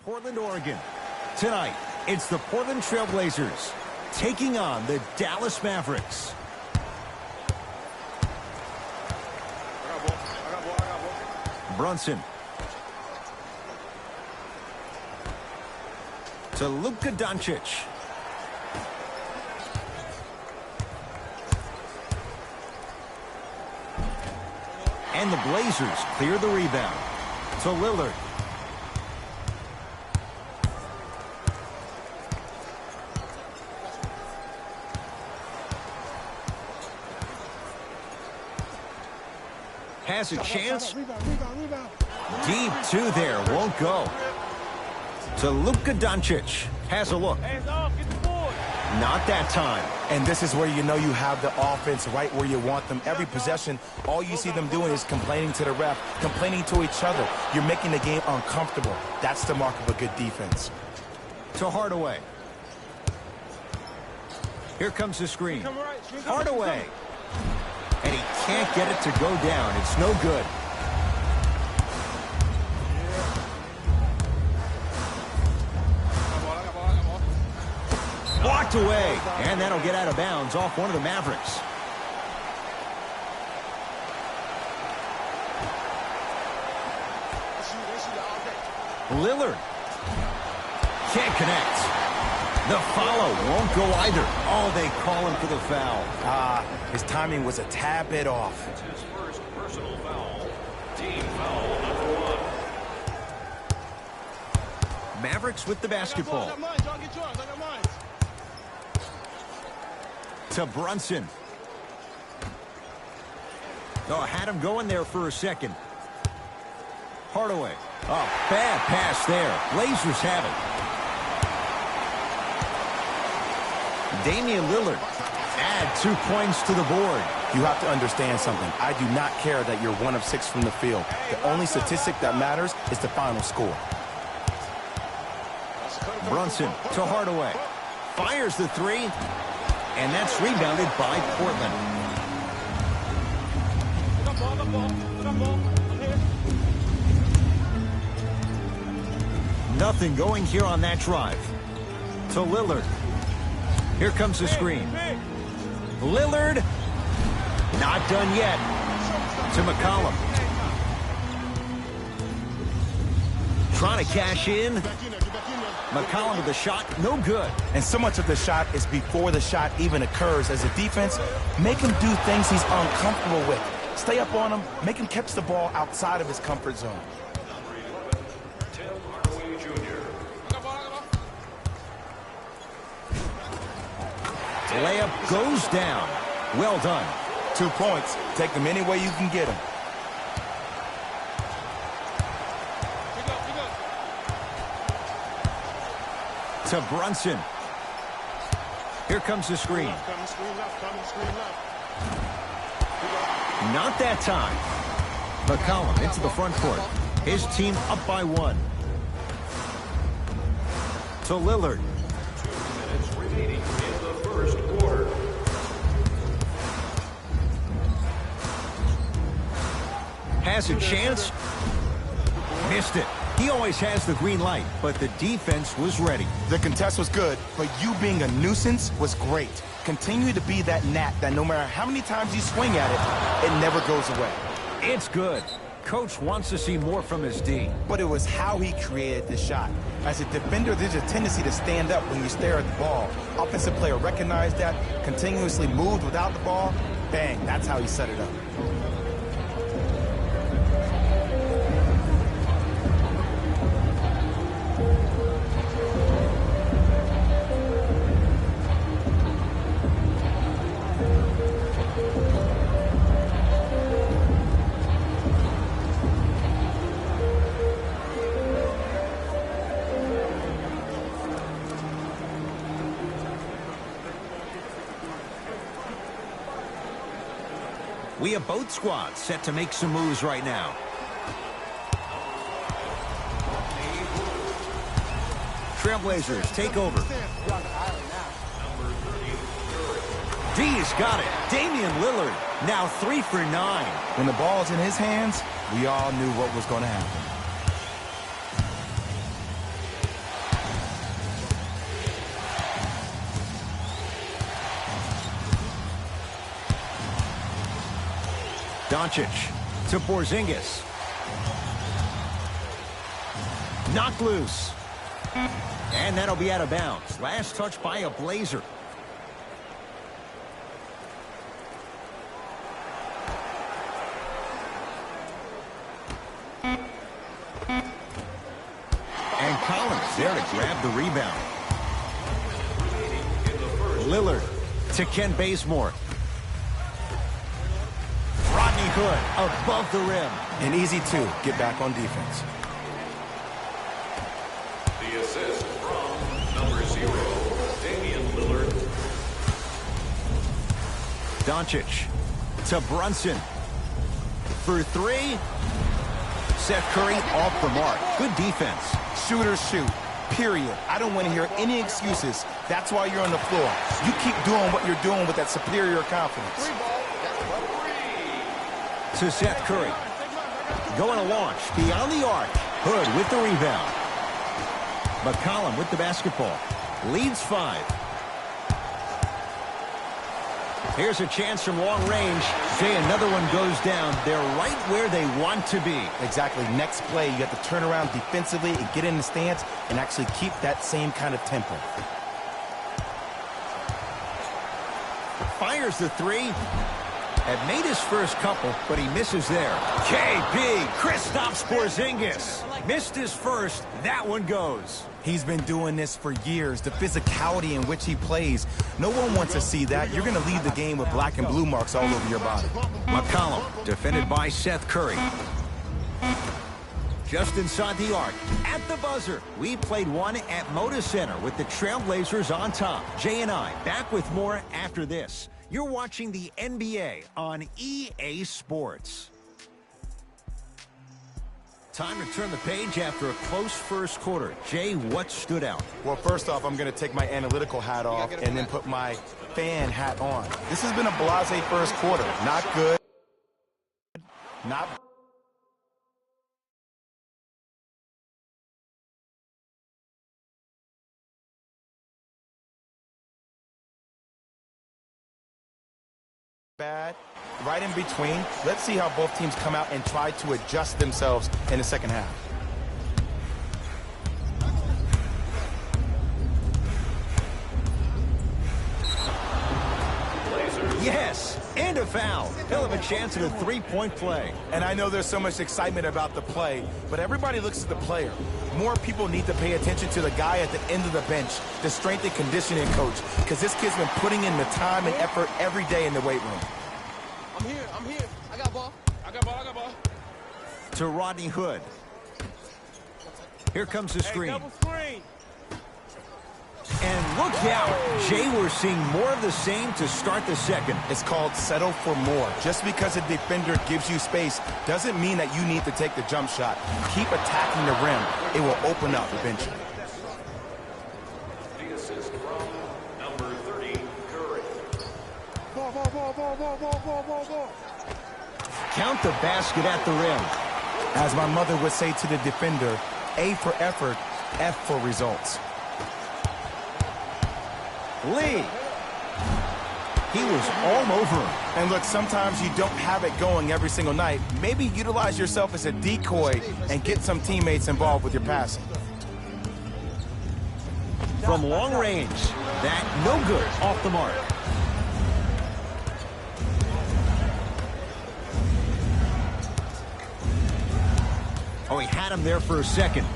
Portland, Oregon. Tonight, it's the Portland Trail Blazers taking on the Dallas Mavericks. Brunson. To Luka Doncic. And the Blazers clear the rebound. To Lillard. Has a chance. Deep two there. Won't go. To Luka Doncic. Has a look. Not that time. And this is where you know you have the offense right where you want them. Every possession, all you see them doing is complaining to the ref, complaining to each other. You're making the game uncomfortable. That's the mark of a good defense. To Hardaway. Here comes the screen. Hardaway. And he can't get it to go down. It's no good. Blocked away. And that'll get out of bounds off one of the Mavericks. Lillard. Can't connect. The follow won't go either. Oh, they call him for the foul. His timing was a tad bit off. It's his first personal foul. Team foul number 1. Mavericks with the basketball. To Brunson. Oh, had him going there for a second. Hardaway. Oh, bad pass there. Blazers have it. Damian Lillard. Add 2 points to the board. You have to understand something. I do not care that you're 1 of 6 from the field. The only statistic that matters is the final score. Brunson to Hardaway. Fires the three. And that's rebounded by Portland. Nothing going here on that drive. To Lillard. Here comes the screen. Lillard. Not done yet. To McCollum. Trying to cash in. McCollum with the shot. No good. And so much of the shot is before the shot even occurs. As a defense, make him do things he's uncomfortable with. Stay up on him. Make him catch the ball outside of his comfort zone. Layup goes down. Well done. 2 points. Take them any way you can get them. To Brunson. Here comes the screen. Not that time. McCollum into the front court. His team up by 1. To Lillard. 2 minutes remaining in the first quarter. Has a chance. Missed it. He always has the green light, but the defense was ready. The contest was good, but you being a nuisance was great. Continue to be that gnat that no matter how many times you swing at it, it never goes away. It's good. Coach wants to see more from his D. But it was how he created the shot. As a defender, there's a tendency to stand up when you stare at the ball. Offensive player recognized that, continuously moved without the ball. Bang, that's how he set it up. We have both squads set to make some moves right now. Trailblazers take over. D's got it. Damian Lillard now 3 for 9. When the ball's in his hands, we all knew what was going to happen. Doncic to Porzingis. Knocked loose. And that'll be out of bounds. Last touch by a Blazer. And Collins there to grab the rebound. Lillard to Ken Bazemore. Rodney Hood above the rim. An easy two. Get back on defense. The assist from number 0, Damian Lillard. Doncic to Brunson. For three. Seth Curry off the mark. Good defense. Shooters shoot. Period. I don't want to hear any excuses. That's why you're on the floor. You keep doing what you're doing with that superior confidence. To Seth Curry. Going to launch beyond the arc. Hood with the rebound. McCollum with the basketball. Leads 5. Here's a chance from long range. Say another one goes down. They're right where they want to be. Exactly. Next play, you have to turn around defensively and get in the stance and actually keep that same kind of tempo. Fires the three. Had made his first couple, but he misses there. KP, Kristaps Porzingis. Missed his first. That one goes. He's been doing this for years. The physicality in which he plays. No one wants to see that. You're going to leave the game with black and blue marks all over your body. McCollum, defended by Seth Curry. Just inside the arc. At the buzzer. We played one at Moda Center with the Trailblazers on top. Jay and I back with more after this. You're watching the NBA on EA Sports. Time to turn the page after a close first quarter. Jay, what stood out? Well, first off, I'm going to take my analytical hat off and then put my fan hat on. This has been a blasé first quarter. Not good. Not bad. Right in between. Let's see how both teams come out and try to adjust themselves in the second half. Yes, and a foul. He'll have a chance at a three-point play. And I know there's so much excitement about the play, but everybody looks at the player. More people need to pay attention to the guy at the end of the bench, the strength and conditioning coach, because this kid's been putting in the time and effort every day in the weight room. I'm here. I got ball. I got ball. To Rodney Hood. Here comes the screen. Double screen. And look out. Jay, we're seeing more of the same to start the second. It's called settle for more. Just because a defender gives you space doesn't mean that you need to take the jump shot. Keep attacking the rim. It will open up eventually. The assist from number 30, Curry. Ball. Count the basket at the rim. As my mother would say to the defender, A for effort, F for results. Lee. He was all over him. And look, sometimes you don't have it going every single night. Maybe utilize yourself as a decoy and get some teammates involved with your passing. From long range. That no good. Off the mark. Oh, he had him there for a second.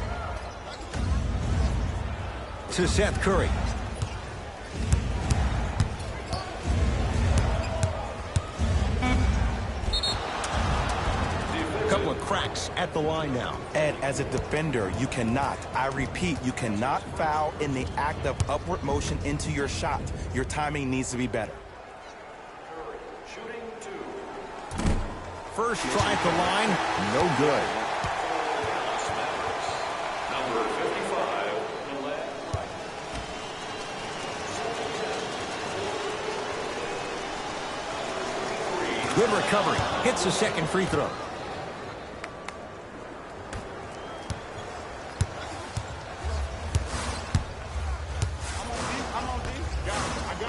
To Seth Curry. Couple of cracks at the line now. Ed, as a defender, you cannot, I repeat, you cannot foul in the act of upward motion into your shot. Your timing needs to be better. Shooting 2. First try at the line, no good. Number 55, Gillette Wright. Good recovery. Hits the second free throw.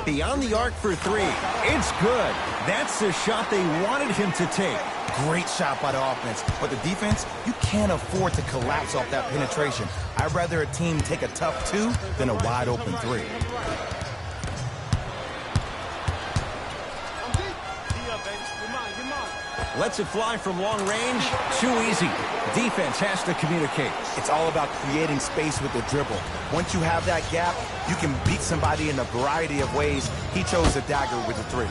Beyond the arc for three. It's good. That's the shot they wanted him to take. great shot by the offense. But the defense, you can't afford to collapse off that penetration. I'd rather a team take a tough 2 than a wide open 3. Lets it fly from long range. Too easy. Defense has to communicate. It's all about creating space with the dribble. Once you have that gap, you can beat somebody in a variety of ways. He chose the dagger with the 3.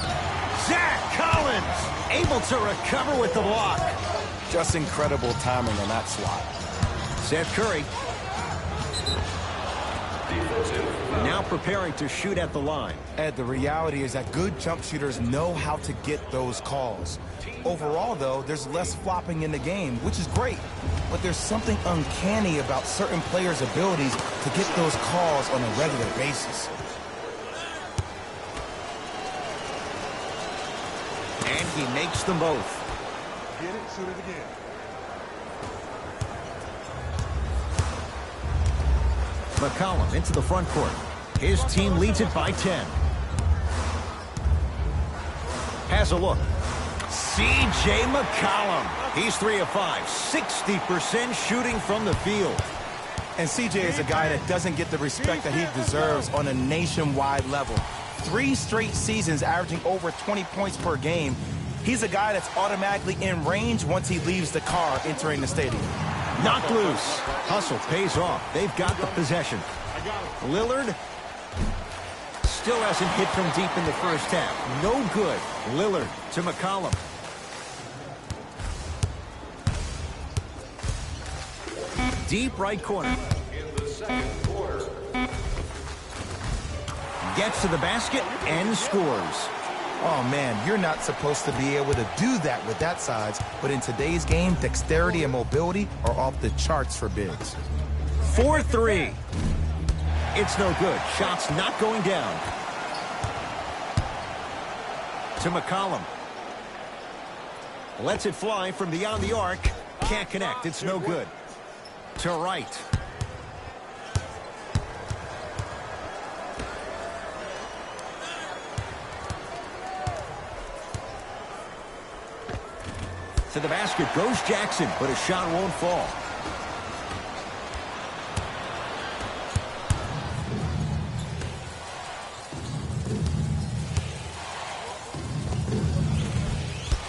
Zach Collins able to recover with the block. Just incredible timing on that swat. Seth Curry Defensive. now preparing to shoot at the line. Ed, the reality is that good jump shooters know how to get those calls. Overall, though, there's less flopping in the game, which is great. But there's something uncanny about certain players' abilities to get those calls on a regular basis. And he makes them both. Get it, shoot it again. McCollum into the front court. His team leads it by 10. Has a look. C.J. McCollum. He's 3 of 5. 60% shooting from the field. And CJ is a guy that doesn't get the respect that he deserves on a nationwide level. 3 straight seasons averaging over 20 points per game. He's a guy that's automatically in range once he leaves the car entering the stadium. Knocked loose. Hustle pays off. They've got the possession. Lillard still hasn't hit from deep in the first half. No good. Lillard to McCollum. Deep right corner. In the second quarter. Gets to the basket and scores. Oh, man, you're not supposed to be able to do that with that size, but in today's game, dexterity and mobility are off the charts for bigs. 4-3. It's no good. Shots not going down. To McCollum. Lets it fly from beyond the arc. Can't connect. It's no good. To Wright. To the basket goes Jackson, but a shot won't fall.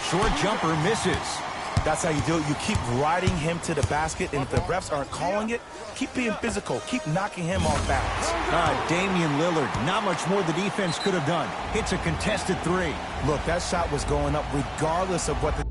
Short jumper misses. That's how you do it. You keep riding him to the basket, and if the refs aren't calling it, keep being physical. Keep knocking him off balance. Damian Lillard, not much more the defense could have done. Hits a contested 3. Look, that shot was going up regardless of what the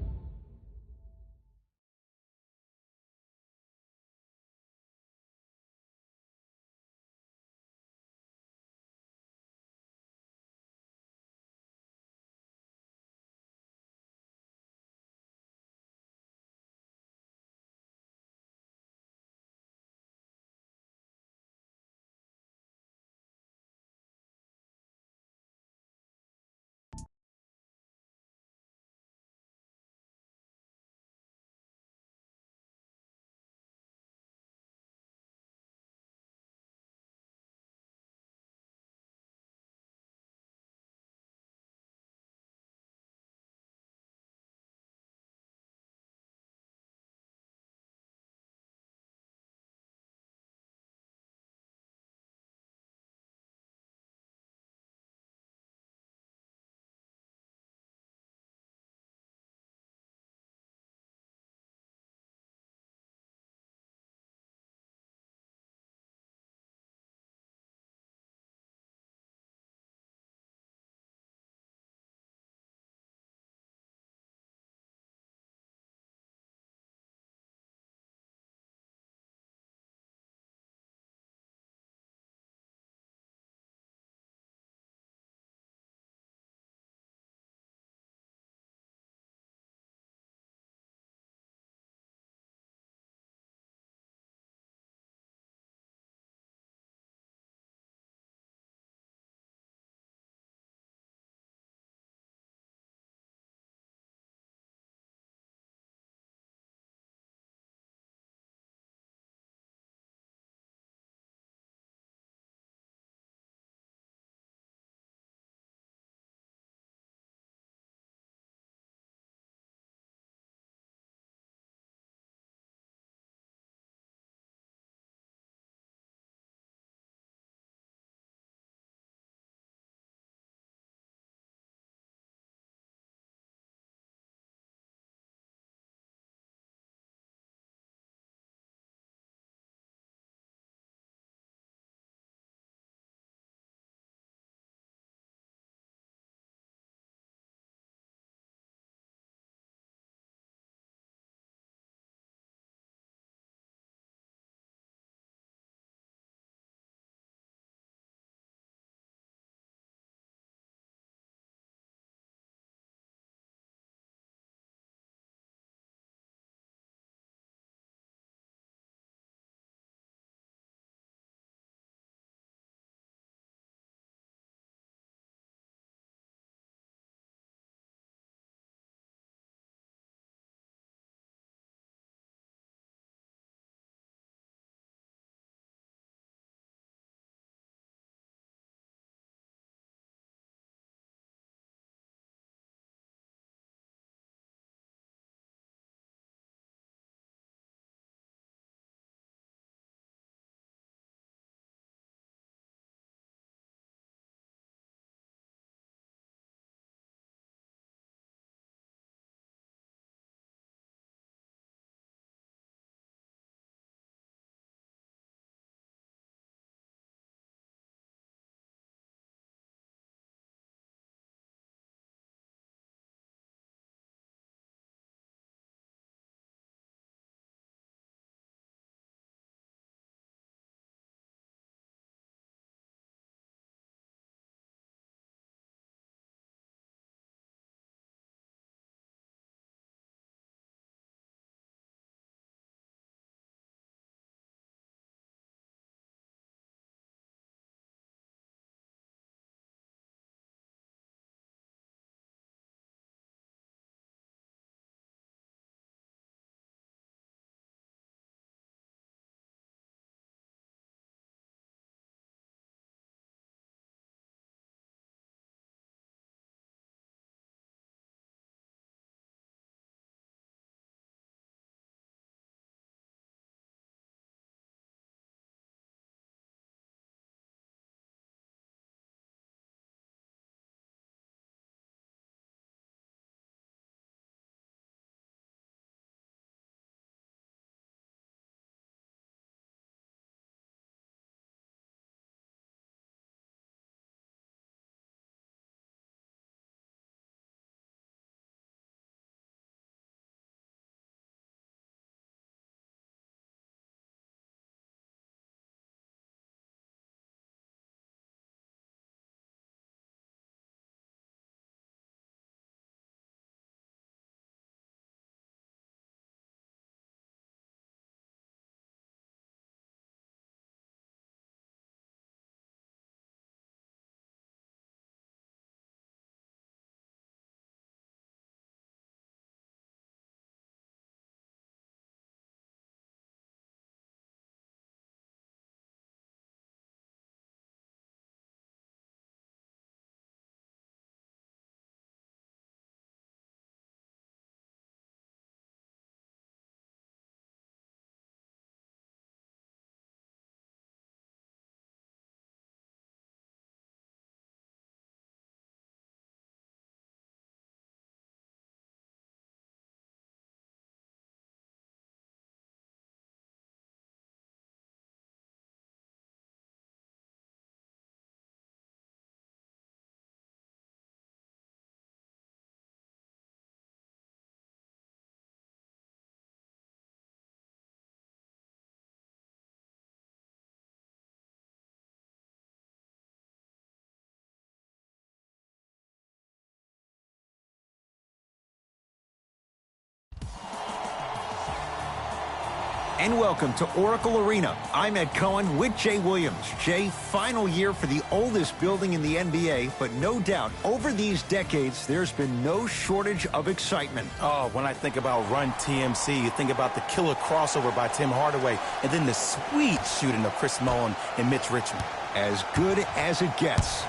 and welcome to Oracle Arena. I'm Ed Cohen with Jay Williams. Jay, final year for the oldest building in the NBA, but no doubt over these decades, there's been no shortage of excitement. Oh, when I think about Run TMC, you think about the killer crossover by Tim Hardaway, and then the sweet shooting of Chris Mullin and Mitch Richmond. As good as it gets.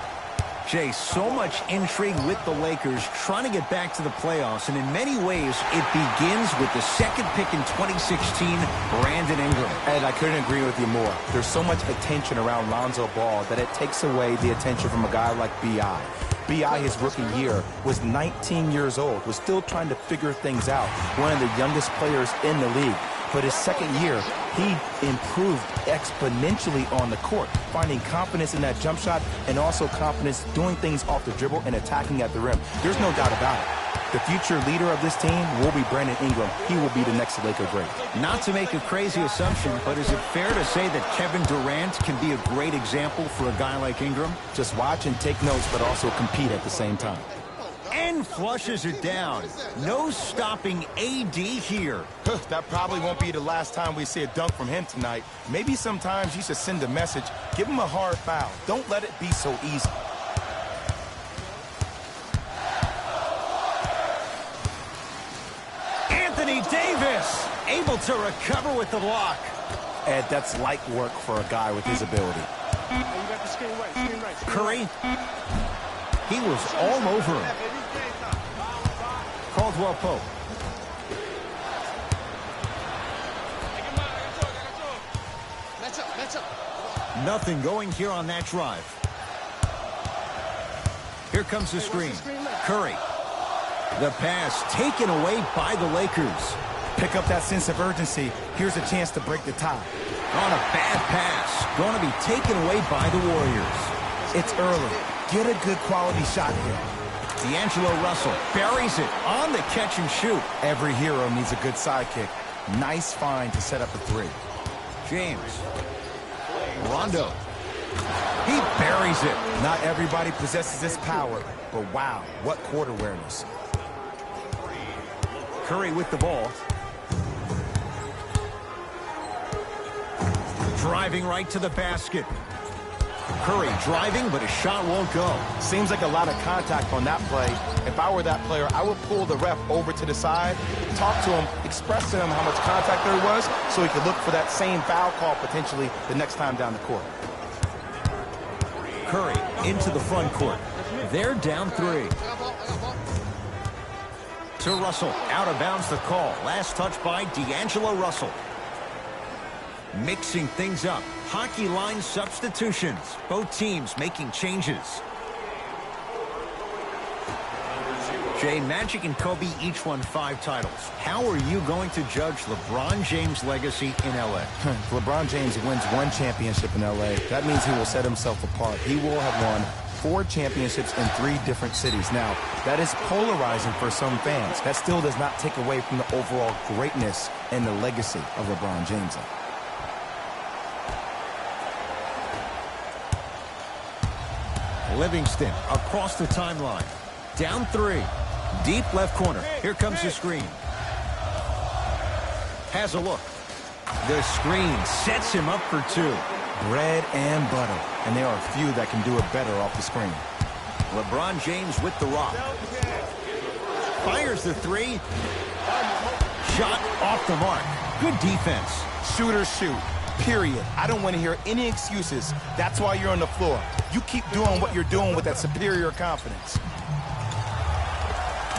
Jay, so much intrigue with the Lakers trying to get back to the playoffs, and in many ways, it begins with the second pick in 2016, Brandon Ingram. And I couldn't agree with you more. There's so much attention around Lonzo Ball that it takes away the attention from a guy like B.I. B.I., his rookie year, was 19 years old, was still trying to figure things out, one of the youngest players in the league. But his second year, he improved exponentially on the court, finding confidence in that jump shot and also confidence doing things off the dribble and attacking at the rim. There's no doubt about it. The future leader of this team will be Brandon Ingram. He will be the next Laker great. Not to make a crazy assumption, but is it fair to say that Kevin Durant can be a great example for a guy like Ingram? Just watch and take notes, but also compete at the same time. And flushes it down. No stopping AD here. That probably won't be the last time we see a dunk from him tonight. Maybe sometimes you should send a message. Give him a hard foul. Don't let it be so easy. Anthony Davis able to recover with the block. Ed, that's light work for a guy with his ability. Curry. He was all over him. Caldwell Pope. Nothing going here on that drive. Here comes the screen. Curry. The pass taken away by the Lakers. Pick up that sense of urgency. Here's a chance to break the tie. On a bad pass. Going to be taken away by the Warriors. It's early. Get a good quality shot here. D'Angelo Russell buries it on the catch and shoot. Every hero needs a good sidekick. Nice find to set up a three. James. Rondo. He buries it. Not everybody possesses this power, but wow, what court awareness. Curry with the ball. Driving right to the basket. Curry driving, but his shot won't go. Seems like a lot of contact on that play. If I were that player, I would pull the ref over to the side, talk to him, express to him how much contact there was so he could look for that same foul call potentially the next time down the court. Curry into the front court. They're down 3. To Russell. Out of bounds the call. Last touch by D'Angelo Russell. Mixing things up. Hockey line substitutions. Both teams making changes. Jay, Magic and Kobe each won 5 titles. How are you going to judge LeBron James' legacy in L.A.? If LeBron James wins 1 championship in L.A., that means he will set himself apart. He will have won 4 championships in 3 different cities. Now, that is polarizing for some fans. That still does not take away from the overall greatness and the legacy of LeBron James. Livingston across the timeline. Down 3. Deep left corner. Here comes the screen. Has a look. The screen sets him up for 2. Bread and butter. And there are few that can do it better off the screen. LeBron James with the rock. Fires the 3. Shot off the mark. Good defense. Shooters shoot. Period. I don't want to hear any excuses. That's why you're on the floor. You keep doing what you're doing with that superior confidence.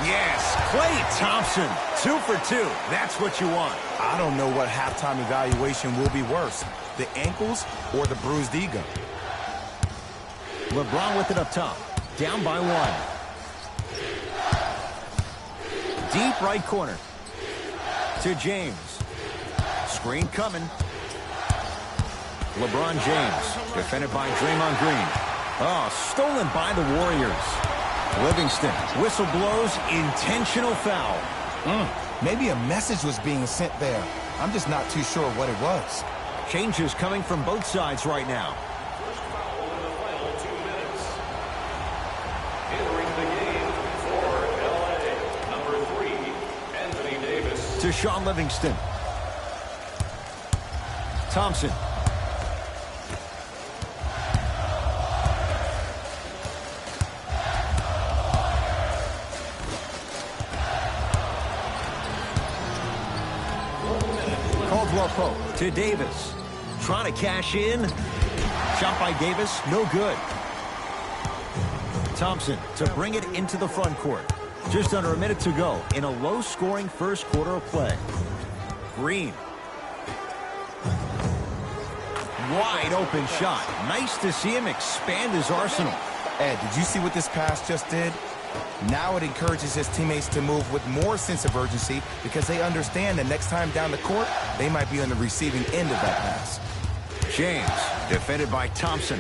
Yes, Klay Thompson. 2 for 2. That's what you want. I don't know what halftime evaluation will be worse, the ankles or the bruised ego. LeBron with it up top. Down by 1. Deep right corner. To James. Screen coming. LeBron James, defended by Draymond Green. Oh, stolen by the Warriors. Livingston, whistle blows, intentional foul. Maybe a message was being sent there. I'm just not too sure what it was. Changes coming from both sides right now. Entering the game for LA, number 3, Anthony Davis. To Sean Livingston. Thompson. Caldwell Pope to Davis. Trying to cash in. Shot by Davis, no good. Thompson to bring it into the front court. Just under a minute to go in a low-scoring first quarter of play. Green. Wide open shot. Nice to see him expand his arsenal. Ed, did you see what this pass just did? Now it encourages his teammates to move with more sense of urgency because they understand that next time down the court, they might be on the receiving end of that pass. James, defended by Thompson.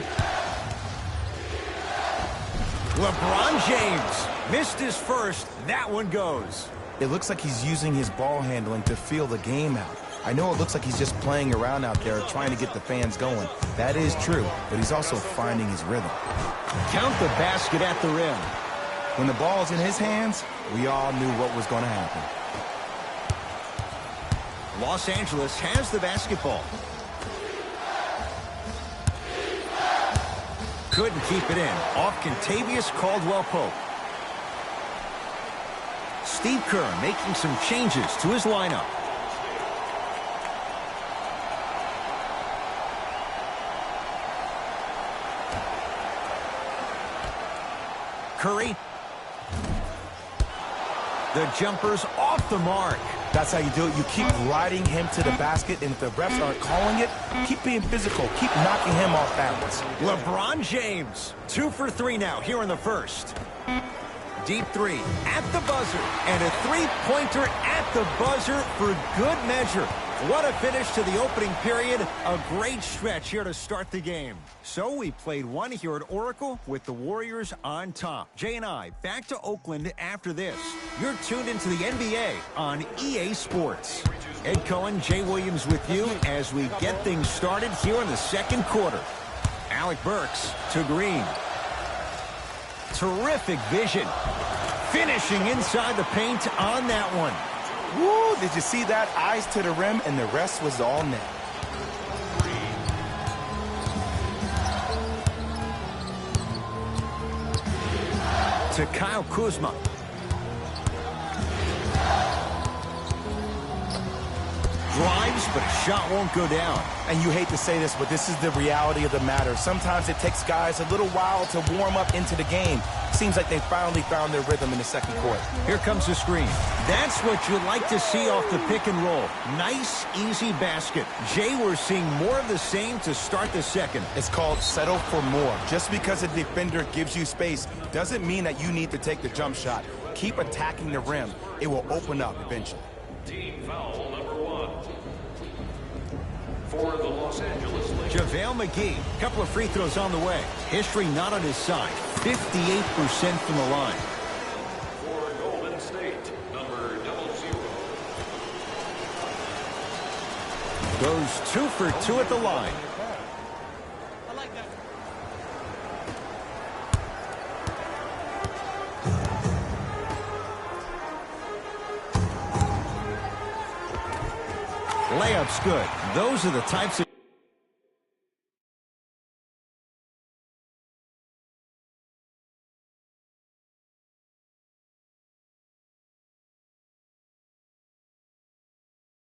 LeBron James missed his first. That one goes. It looks like he's using his ball handling to feel the game out. I know it looks like he's just playing around out there trying to get the fans going. That is true, but he's also finding his rhythm. Count the basket at the rim. When the ball's in his hands, we all knew what was going to happen. Los Angeles has the basketball. Couldn't keep it in. Off Kentavious Caldwell-Pope. Steve Kerr making some changes to his lineup. Curry. The jumper's off the mark. That's how you do it. You keep riding him to the basket, and if the refs aren't calling it, keep being physical. Keep knocking him off balance. LeBron James, 2 for 3 now here in the first. Deep three at the buzzer, and a three-pointer at the buzzer for good measure. What a finish to the opening period. A great stretch here to start the game. So we played one here at Oracle with the Warriors on top. Jay and I back to Oakland after this. You're tuned into the NBA on EA Sports. Ed Cohen, Jay Williams with you as we get things started here in the second quarter. Alec Burks to Green. Terrific vision. Finishing inside the paint on that one. Woo, did you see that? Eyes to the rim, and the rest was all net. To Kyle Kuzma. Drives, but a shot won't go down. And you hate to say this, but this is the reality of the matter. Sometimes it takes guys a little while to warm up into the game. Seems like they finally found their rhythm in the second quarter. Here comes the screen. That's what you like to see off the pick and roll. Nice, easy basket. Jay, we're seeing more of the same to start the second. It's called settle for more. Just because a defender gives you space doesn't mean that you need to take the jump shot. Keep attacking the rim. It will open up eventually. Team foul number 1. For the Los Angeles Lakers. JaVale McGee, couple of free throws on the way. History not on his side. 58% from the line. For Golden State, number 00. Goes 2 for 2 at the line. I like that. Layup's good. Those are the types of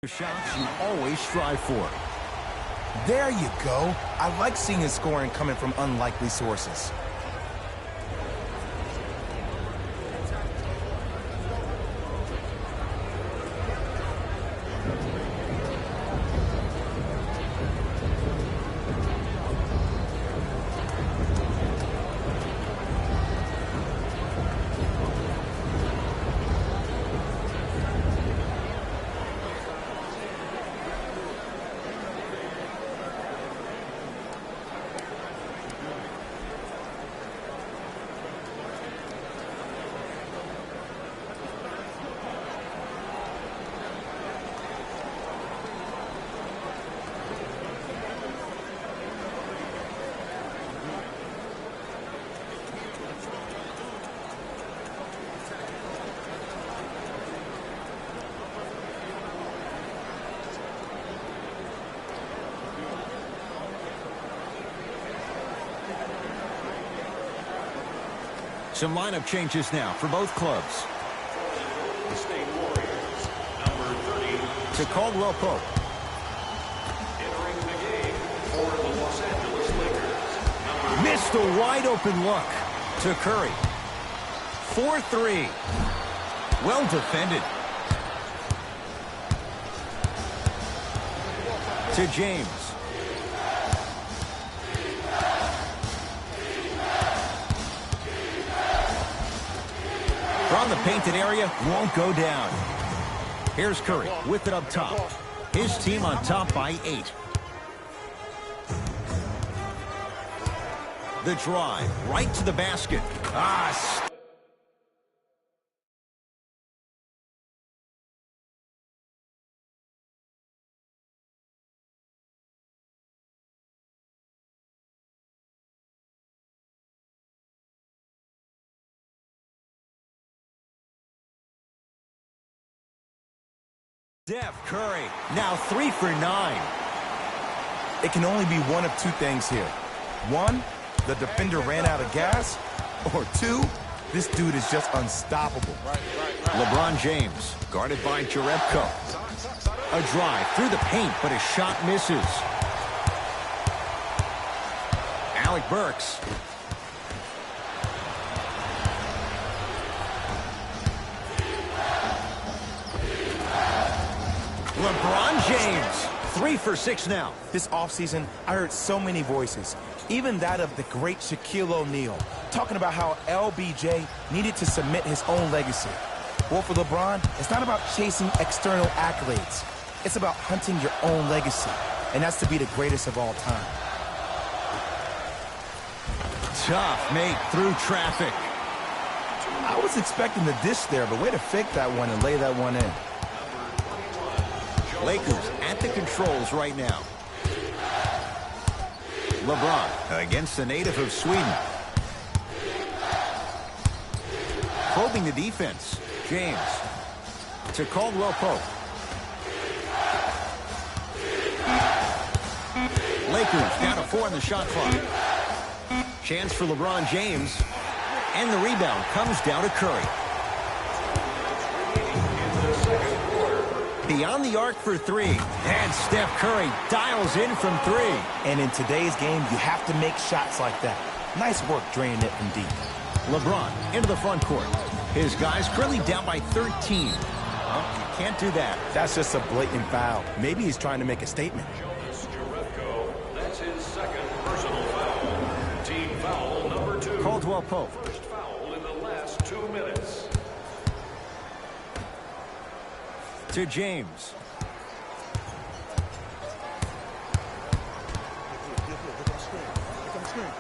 shots you always strive for. There you go. I like seeing his scoring coming from unlikely sources. Some lineup changes now for both clubs. The State Warriors, number 30. To Caldwell Pope. Entering the game for the Los Angeles Lakers. Missed a wide open look. To Curry. 4-3. Well defended. To James. From the painted area, won't go down. Here's Curry with it up top. His team on top by 8. The drive, right to the basket. Steph Curry, now 3 for 9. It can only be one of two things here. One, the defender ran out of gas. Or two, this dude is just unstoppable. LeBron James, guarded by Jerebko. A drive through the paint, but his shot misses. Alec Burks. LeBron James, 3 for 6 now. This offseason, I heard so many voices, even that of the great Shaquille O'Neal, talking about how LBJ needed to submit his own legacy. Well, for LeBron, it's not about chasing external accolades. It's about hunting your own legacy, and that's to be the greatest of all time. Tough make through traffic. I was expecting the dish there, but way to fake that one and lay that one in. Lakers at the controls right now. LeBron against the native of Sweden. Probing the defense. James to Caldwell Pope. Lakers down to 4 on the shot clock. Chance for LeBron James. And the rebound comes down to Curry. Beyond the arc for 3. And Steph Curry dials in from 3. And in today's game, you have to make shots like that. Nice work draining it from deep. LeBron into the front court. His guys currently down by 13. Well, you can't do that. That's just a blatant foul. Maybe he's trying to make a statement. Jerebko, that's his second personal foul. Team foul number 2. Caldwell Pope. First foul in the last 2 minutes. To James.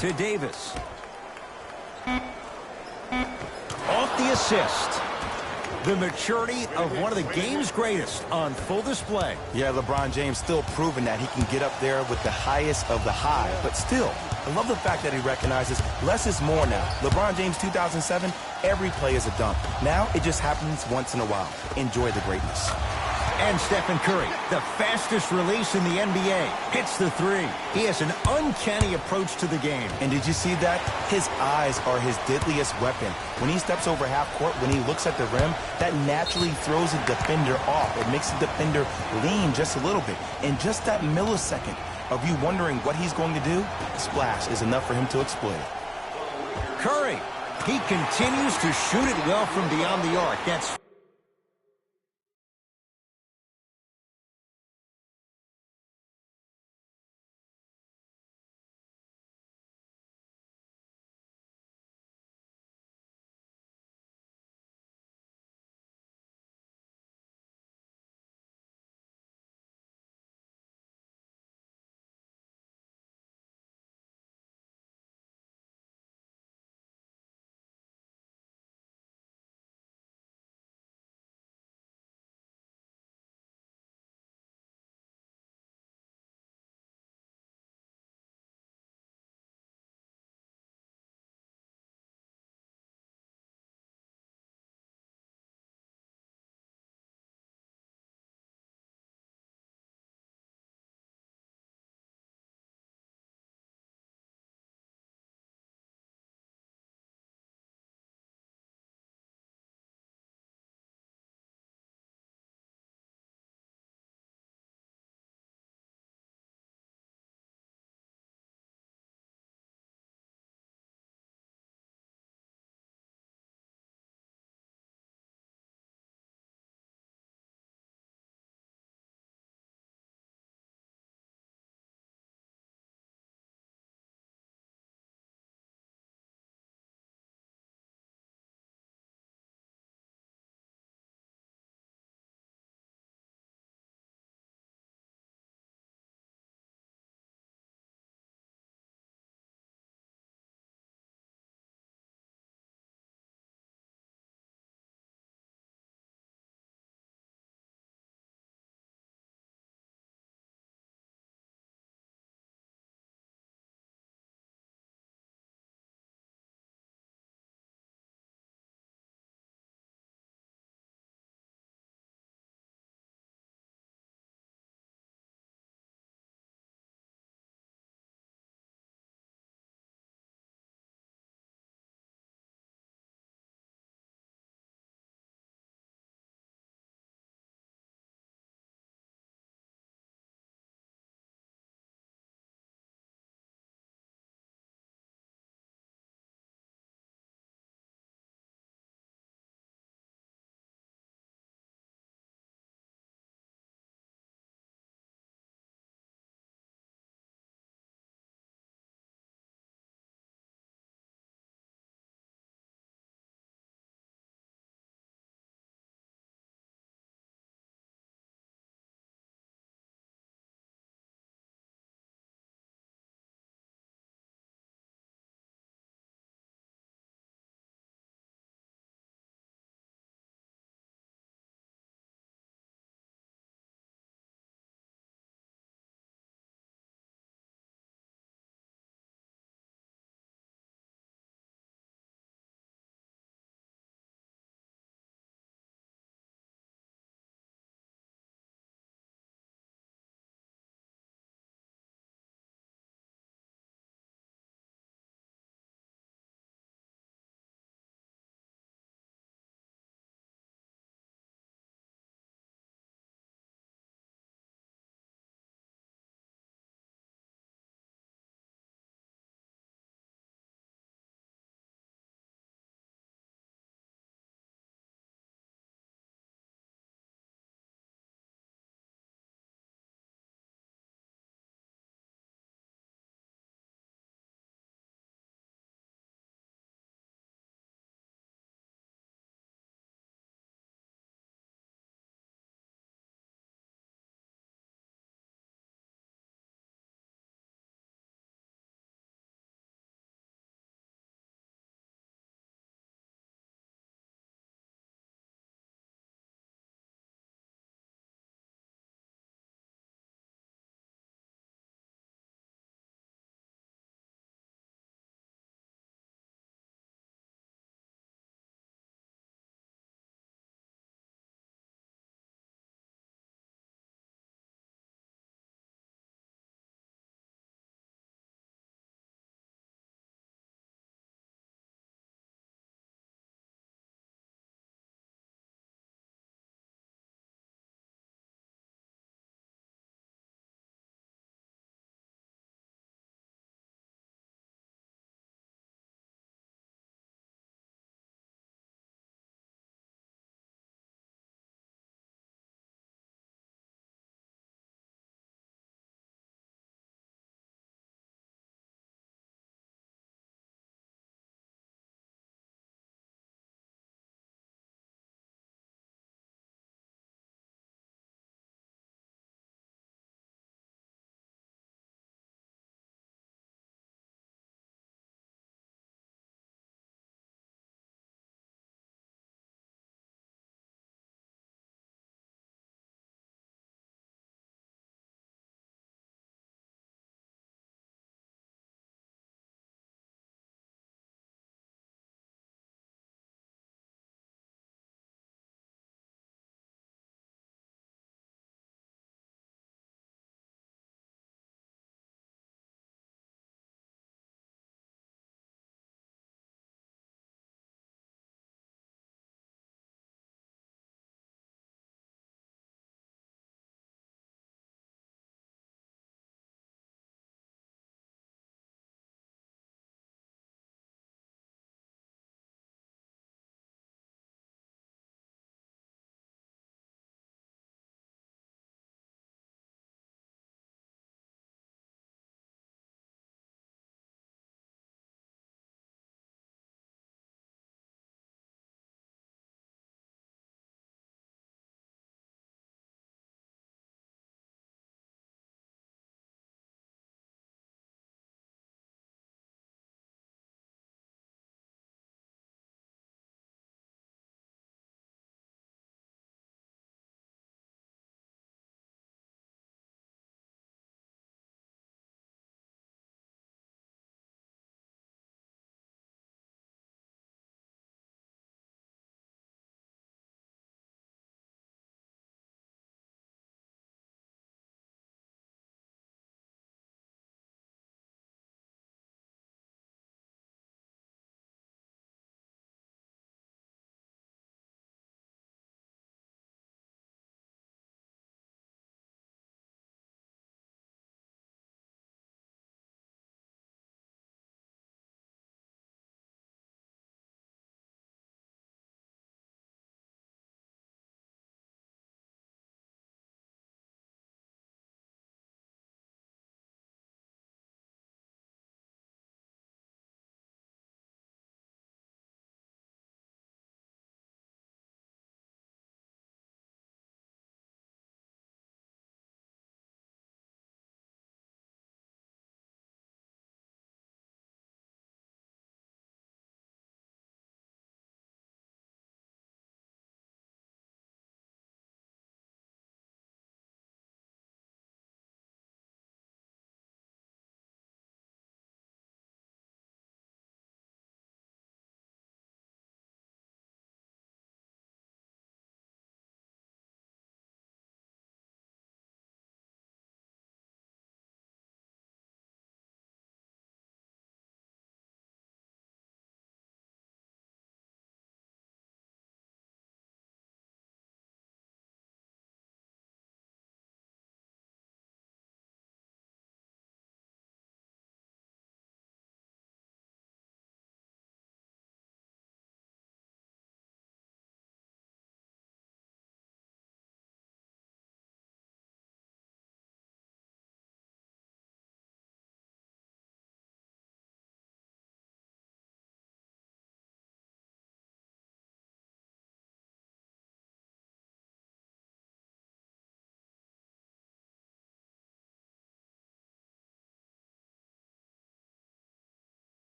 To Davis. Off the assist. The maturity of one of the game's greatest on full display. Yeah, LeBron James still proving that he can get up there with the highest of the high. But still, I love the fact that he recognizes less is more now. LeBron James 2007, every play is a dunk. Now it just happens once in a while. Enjoy the greatness. And Stephen Curry, the fastest release in the NBA, hits the 3. He has an uncanny approach to the game. And did you see that? His eyes are his deadliest weapon. When he steps over half court, when he looks at the rim, that naturally throws a defender off. It makes the defender lean just a little bit. And just that millisecond of you wondering what he's going to do, splash is enough for him to exploit it. Curry, he continues to shoot it well from beyond the arc. That's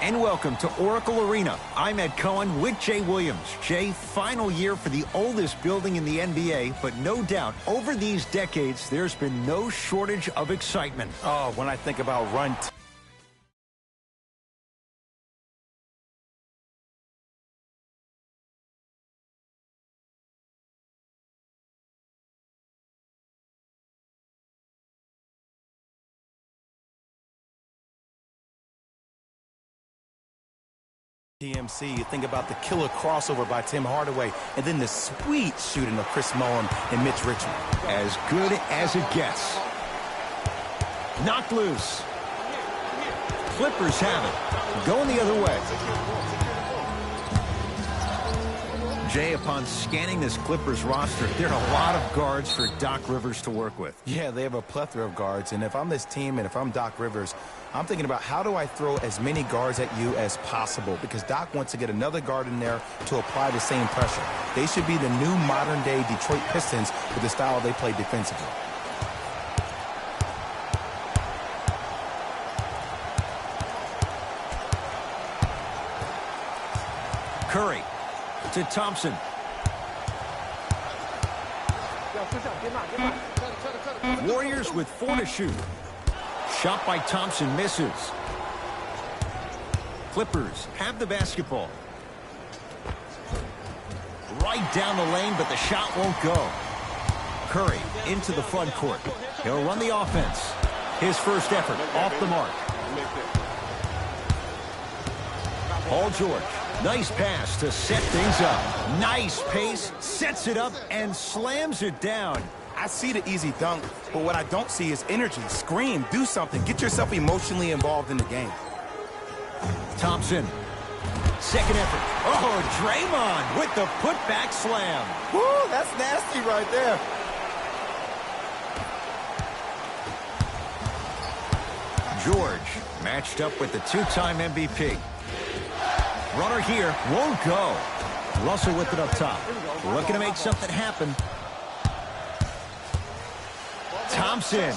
And welcome to Oracle Arena. I'm Ed Cohen with Jay Williams. Jay, final year for the oldest building in the NBA, but no doubt, over these decades, there's been no shortage of excitement. Oh, when I think about run TMC, you think about the killer crossover by Tim Hardaway, and then the sweet shooting of Chris Mullin and Mitch Richmond. As good as it gets. Knocked loose. Clippers have it. Going the other way. Jay, upon scanning this Clippers roster, there are a lot of guards for Doc Rivers to work with. Yeah, they have a plethora of guards, and if I'm this team and if I'm Doc Rivers, I'm thinking about how do I throw as many guards at you as possible, because Doc wants to get another guard in there to apply the same pressure. They should be the new modern-day Detroit Pistons with the style they play defensively. Curry to Thompson. Warriors with 4 to shoot. Shot by Thompson misses. Clippers have the basketball. Right down the lane, but the shot won't go. Curry into the front court. He'll run the offense. His first effort off the mark. Paul George. Nice pass to set things up. Nice pace, sets it up, and slams it down. I see the easy dunk, but what I don't see is energy. Scream, do something. Get yourself emotionally involved in the game. Thompson. Second effort. Oh, Draymond with the putback slam. Woo, that's nasty right there. George matched up with the 2-time MVP. Runner here won't go. Russell with it up top. Looking to make something happen. Thompson.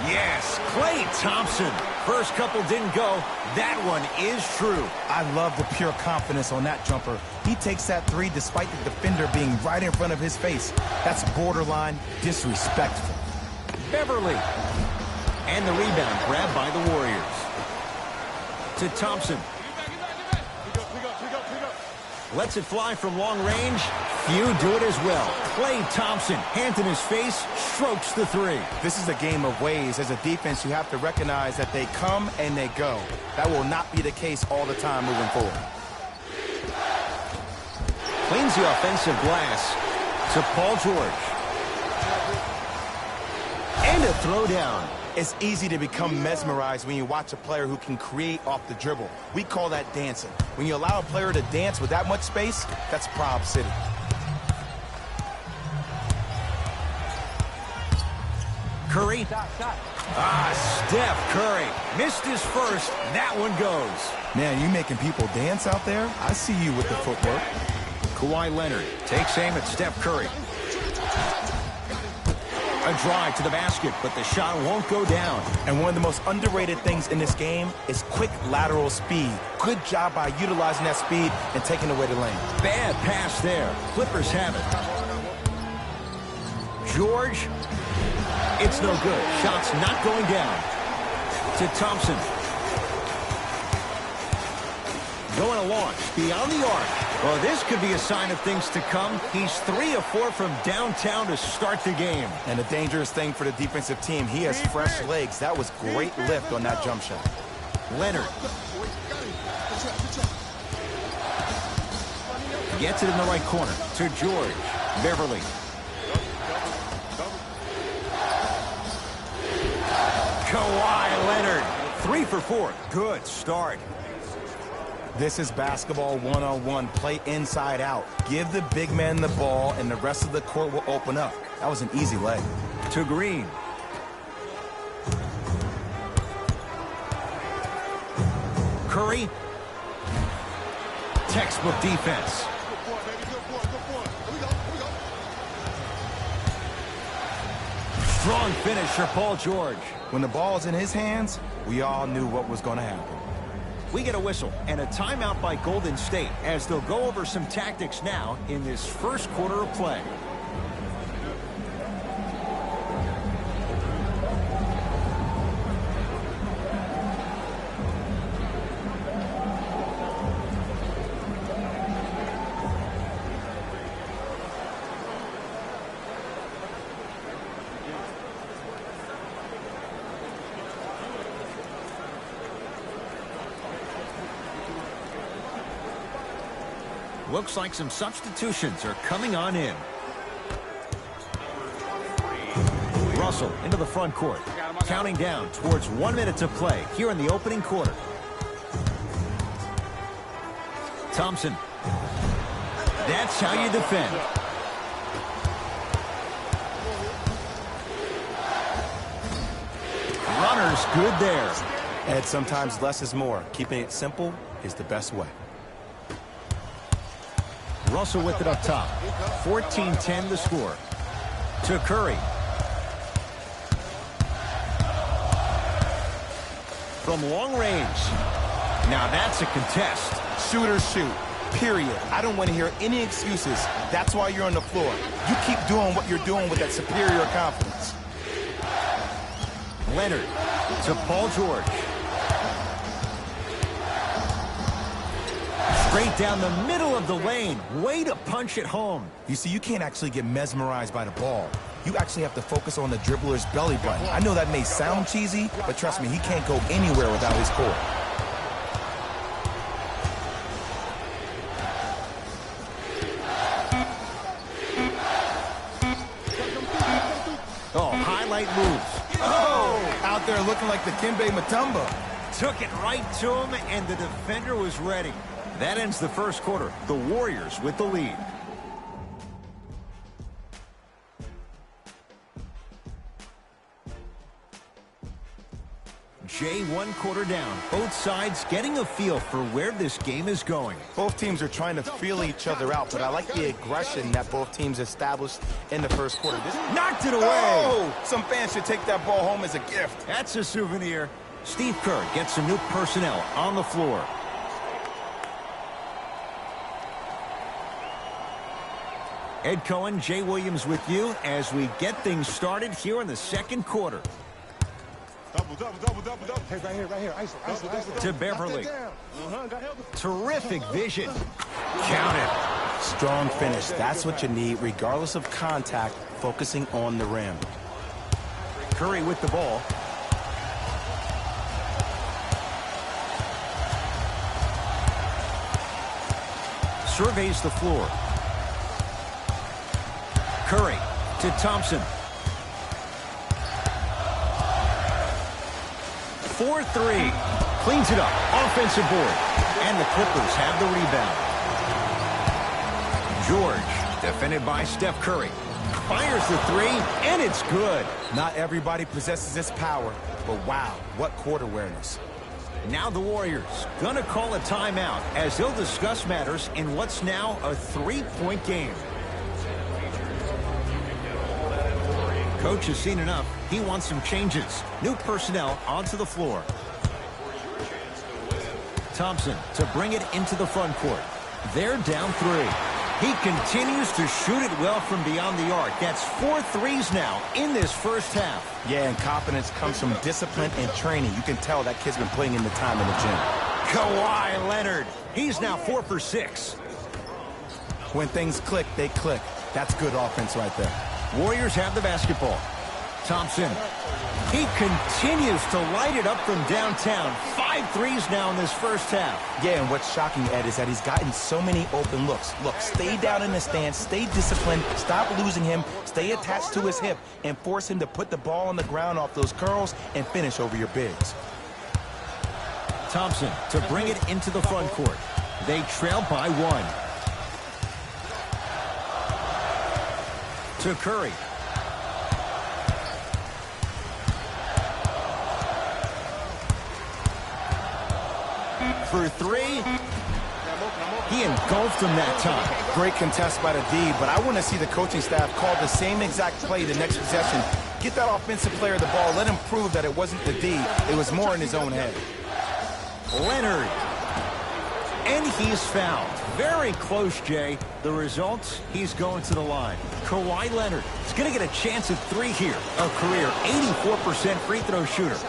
Yes, Klay Thompson. First couple didn't go. That one is true. I love the pure confidence on that jumper. He takes that three despite the defender being right in front of his face. That's borderline disrespectful. Beverly. And the rebound grabbed by the Warriors. To Thompson. Lets it fly from long range. Few do it as well. Klay Thompson, hand in his face, strokes the three. This is a game of ways. As a defense, you have to recognize that they come and they go. That will not be the case all the time moving forward. Cleans the offensive glass to Paul George. And a throwdown. It's easy to become mesmerized when you watch a player who can create off the dribble. We call that dancing. When you allow a player to dance with that much space, that's Prob City. Curry. Steph Curry. Missed his first. That one goes. Man, you making people dance out there? I see you with the footwork. Kawhi Leonard takes aim at Steph Curry. A drive to the basket, but the shot won't go down. And one of the most underrated things in this game is quick lateral speed. Good job by utilizing that speed and taking away the lane. Bad pass there. Clippers have it. George. It's no good. Shot's not going down. To Thompson. Going to launch beyond the arc. Well, this could be a sign of things to come. He's 3 of 4 from downtown to start the game. And a dangerous thing for the defensive team, he has fresh legs. That was great lift on that jump shot. Leonard. Gets it in the right corner to George. Beverly. Kawhi Leonard. 3 for 4. Good start. This is basketball one-on-one. Play inside out. Give the big man the ball, and the rest of the court will open up. That was an easy lay. To Green. Curry. Textbook defense. Strong finish for Paul George. When the ball's in his hands, we all knew what was going to happen. We get a whistle and a timeout by Golden State as they'll go over some tactics now in this first quarter of play. Looks like some substitutions are coming on in. Russell into the front court. Counting down towards 1 minute to play here in the opening quarter. Thompson. That's how you defend. Runner's good there. And sometimes less is more. Keeping it simple is the best way. Russell with it up top. 14-10 the score. To Curry. From long range. Now that's a contest. Shoot or shoot. Period. I don't want to hear any excuses. That's why you're on the floor. You keep doing what you're doing with that superior confidence. Leonard to Paul George. Straight down the middle of the lane. Way to punch it home. You see, you can't actually get mesmerized by the ball. You actually have to focus on the dribbler's belly button. I know that may sound cheesy, but trust me, he can't go anywhere without his core. Oh, highlight moves. Oh, out there looking like the Kimbe Mutombo. Took it right to him, and the defender was ready. That ends the first quarter. The Warriors with the lead. Jay, 1 quarter down. Both sides getting a feel for where this game is going. Both teams are trying to feel each other out, but I like the aggression that both teams established in the first quarter. Knocked it away. Oh, some fans should take that ball home as a gift. That's a souvenir. Steve Kerr gets some new personnel on the floor. Ed Cohen, Jay Williams with you as we get things started here in the second quarter. Double. Hey, right here. ISO. To Beverly. Terrific vision. Count it. Strong finish. That's what you need, regardless of contact, focusing on the rim. Curry with the ball. Surveys the floor. Curry to Thompson. 4-3. Cleans it up. Offensive board. And the Clippers have the rebound. George, defended by Steph Curry. Fires the three, and it's good. Not everybody possesses this power, but wow, what court awareness. Now the Warriors gonna call a timeout as they'll discuss matters in what's now a 3-point game. Coach has seen enough. He wants some changes. New personnel onto the floor. Thompson to bring it into the front court. They're down 3. He continues to shoot it well from beyond the arc. That's 4 threes now in this first half. Yeah, and confidence comes from discipline and training. You can tell that kid's been putting in the time in the gym. Kawhi Leonard. He's now 4 for 6. When things click, they click. That's good offense right there. Warriors have the basketball. Thompson. He continues to light it up from downtown. 5 threes now in this first half. Yeah, and what's shocking, Ed, is that he's gotten so many open looks. Look, stay down in the stance, stay disciplined, stop losing him, stay attached to his hip, and force him to put the ball on the ground off those curls and finish over your bigs. Thompson to bring it into the front court. They trail by 1. To Curry. For 3. He engulfed him that time. Great contest by the D, but I want to see the coaching staff call the same exact play the next possession. Get that offensive player the ball. Let him prove that it wasn't the D. It was more in his own head. Leonard. And he's fouled. Very close, Jay. The result, he's going to the line. Kawhi Leonard is going to get a chance at 3 here. A career 84% free throw shooter.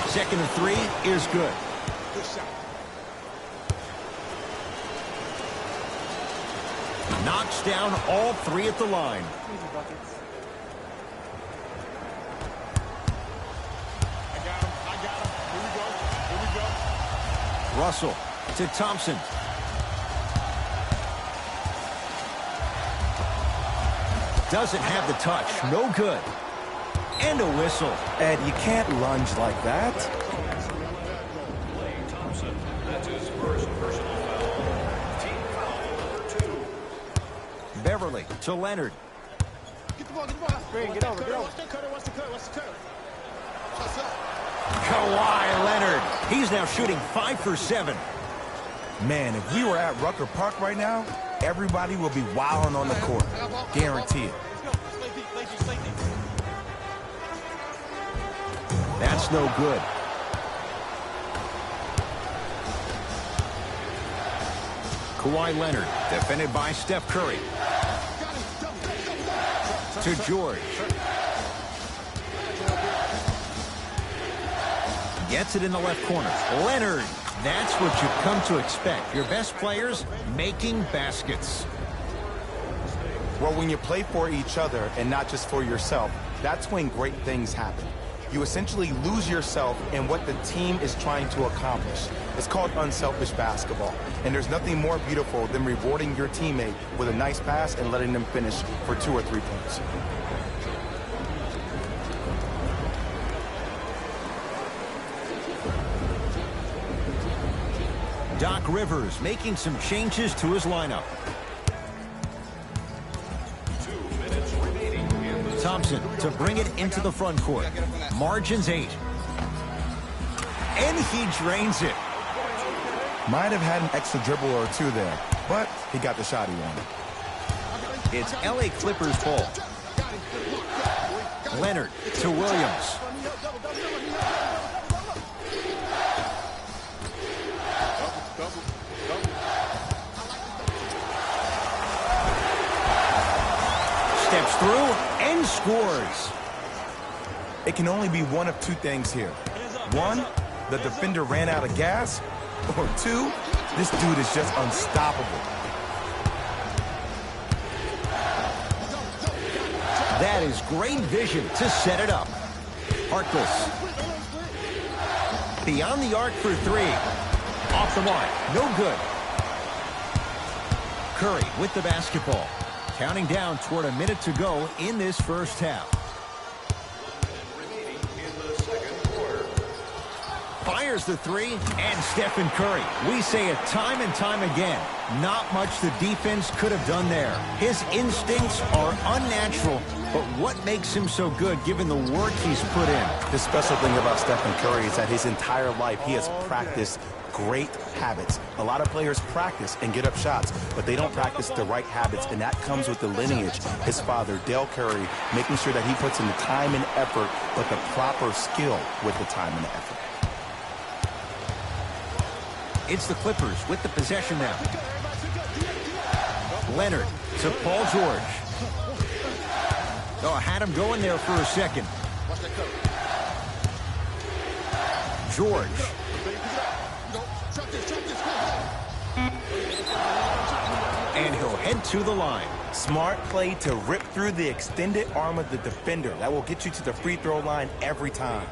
Second and 3 is good. Good shot. Knocks down all 3 at the line. I got him. Here we go. Russell to Thompson. Doesn't have the touch. No good. And a whistle. Ed, you can't lunge like that. Clay Thompson. That's his first personal foul. Team foul number 2. Beverly to Leonard. Get the ball. Get over. Watch the cutter. What's up? Kawhi Leonard. He's now shooting 5 for 7. Man, if we were at Rucker Park right now, everybody will be wilding on the court. Guarantee it. Let's go. Stay deep. That's no good. Kawhi Leonard, defended by Steph Curry. To George. Gets it in the left corner. Leonard. That's what you've come to expect. Your best players making baskets. Well, when you play for each other and not just for yourself, that's when great things happen. You essentially lose yourself in what the team is trying to accomplish. It's called unselfish basketball. And there's nothing more beautiful than rewarding your teammate with a nice pass and letting them finish for 2 or 3 points. Doc Rivers making some changes to his lineup. 2 minutes remaining in the Thompson to bring it into the front court. Margins 8. And he drains it. Might have had an extra dribble or 2 there, but he got the shot he wanted. It's LA Clippers ball. Leonard to Williams. Steps through and scores. It can only be one of 2 things here. 1, the defender ran out of gas, or 2, this dude is just unstoppable. That is great vision to set it up. Harkless. Beyond the arc for 3. Off the mark. No good. Curry with the basketball. Counting down toward a minute to go in this first half. remaining in the second quarter. Fires the 3, and Stephen Curry. We say it time and time again. Not much the defense could have done there. His instincts are unnatural, but what makes him so good given the work he's put in? The special thing about Stephen Curry is that his entire life he has practiced great habits. A lot of players practice and get up shots, but they don't practice the right habits, and that comes with the lineage. His father, Dale Curry, making sure that he puts in the time and effort, but the proper skill with the time and the effort. It's the Clippers with the possession now. Leonard to Paul George. Oh, had him going there for a second. George. And he'll head to the line. Smart play to rip through the extended arm of the defender. That will get you to the free throw line every time.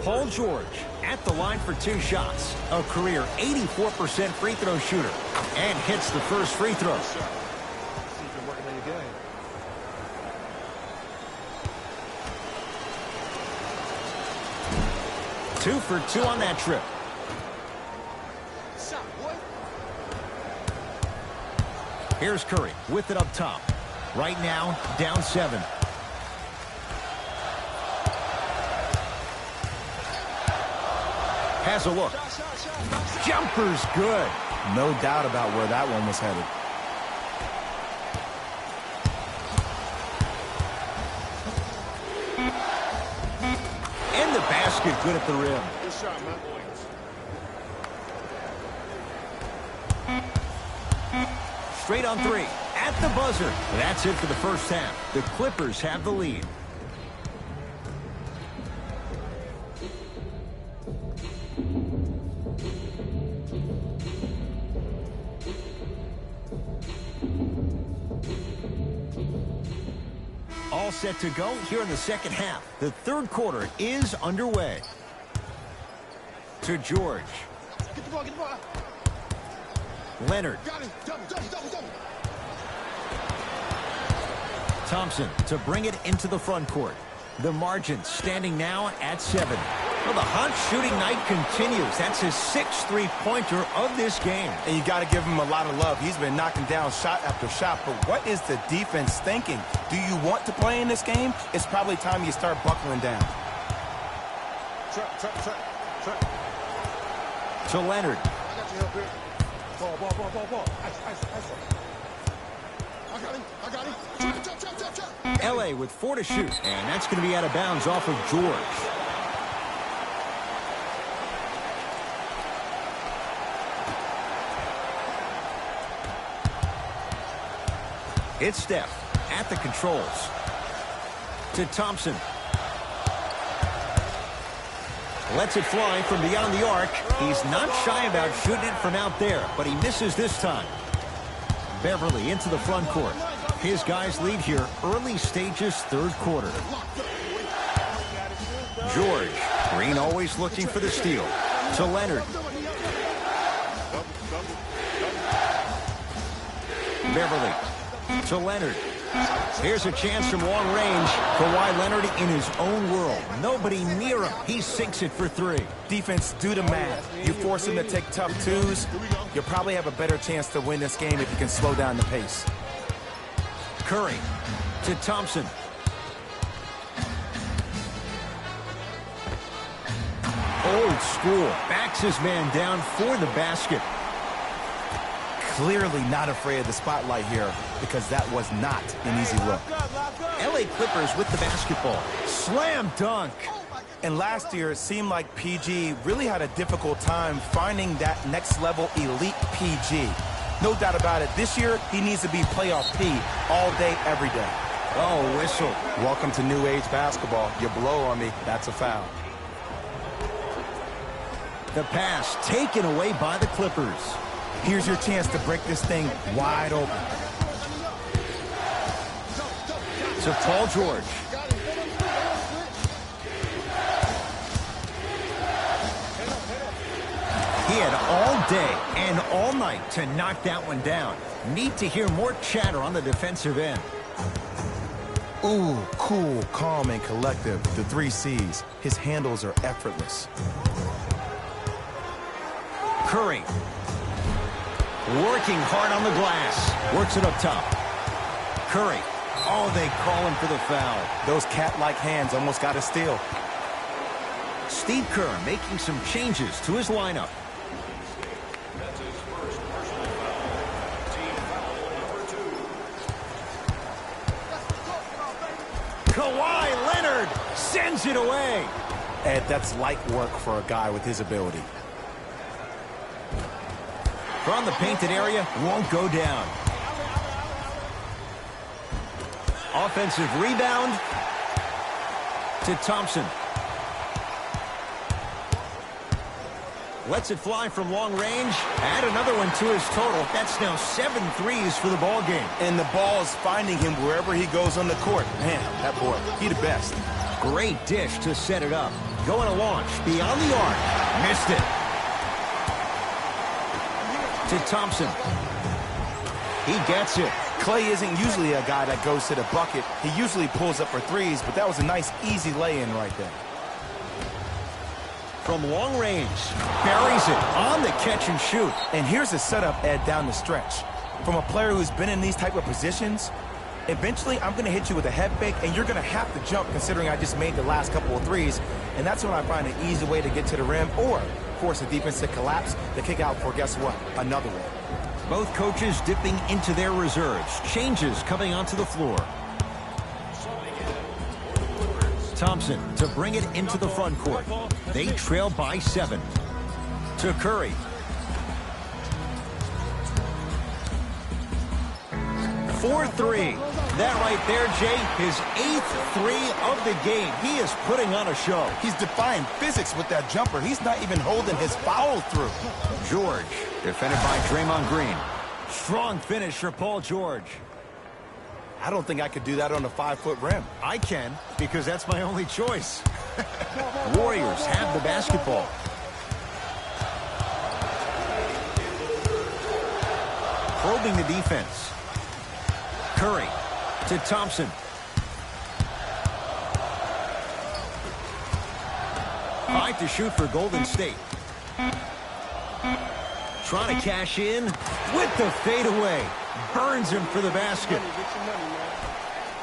Paul George at the line for 2 shots. A career 84% free throw shooter. And hits the first free throw. Two for 2 on that trip. Here's Curry with it up top. Right now, down 7. Has a look. Jumper's good. No doubt about where that one was headed. basket good at the rim. Good shot, man. Straight on three. At the buzzer. That's it for the first half. The Clippers have the lead. All set to go here in the second half. The third quarter is underway. To George. Get the ball, get the ball. Leonard. Got him. Double. Thompson to bring it into the front court. The margin standing now at 7. Well, the hot shooting night continues. That's his 6th three-pointer of this game. And you got to give him a lot of love. He's been knocking down shot after shot. But what is the defense thinking? Do you want to play in this game? It's probably time you start buckling down. Trap. To Leonard. I got your help here. Ball. Ice. I got him. Trap. L.A. with 4 to shoot. And that's going to be out of bounds off of George. It's Steph at the controls. To Thompson. Lets it fly from beyond the arc. He's not shy about shooting it from out there, but he misses this time. Beverly into the front court. His guys lead here, early stages, third quarter. George. Green always looking for the steal. To Leonard. Beverly. To Leonard. Here's a chance from long range. Kawhi Leonard in his own world. Nobody near him. He sinks it for 3. Defense, do the math. You force him to take tough twos, you'll probably have a better chance to win this game if you can slow down the pace. Curry to Thompson. Old school. Backs his man down for the basket. Clearly not afraid of the spotlight here because that was not an easy look. L.A. Clippers with the basketball. Slam dunk. And last year, it seemed like PG really had a difficult time finding that next level elite PG. No doubt about it, this year, he needs to be playoff P all day, every day. Oh, whistle. Welcome to new age basketball. You blow on me, that's a foul. The pass taken away by the Clippers. Here's your chance to break this thing wide open. To Paul George. He had all day and all night to knock that one down. Need to hear more chatter on the defensive end. Ooh, cool, calm, and collective. The 3 C's. His handles are effortless. Curry. Working hard on the glass. Works it up top. Curry. Oh, they call him for the foul. Those cat-like hands almost got a steal. Steve Kerr making some changes to his lineup. That's his first personal foul. Team foul number 2. Kawhi Leonard sends it away. Ed, that's light work for a guy with his ability. From the painted area, won't go down. Offensive rebound to Thompson. Lets it fly from long range. Add another one to his total. That's now 7 threes for the ball game. And the ball is finding him wherever he goes on the court. Man, that boy, he the best. Great dish to set it up. Going to launch beyond the arc. Missed it. To Thompson. He gets it. Clay isn't usually a guy that goes to the bucket. He usually pulls up for threes, but that was a nice, easy lay-in right there. From long range, buries it on the catch and shoot. And here's a setup, Ed, down the stretch. From a player who's been in these type of positions, eventually I'm going to hit you with a head fake, and you're going to have to jump considering I just made the last couple of threes. And that's when I find an easy way to get to the rim or force the defense to collapse to kick out for, guess what, another one. Both coaches dipping into their reserves. Changes coming onto the floor. Thompson to bring it into the front court. They trail by 7. To Curry. For 3. That right there, Jay, his 8th 3 of the game. He is putting on a show. He's defying physics with that jumper. He's not even holding his foul through. George, defended by Draymond Green. Strong finish for Paul George. I don't think I could do that on a 5-foot rim. I can, because that's my only choice. Warriors have the basketball. Probing the defense. Curry to Thompson. Five to shoot for Golden State. Trying to cash in with the fadeaway. Burns him for the basket.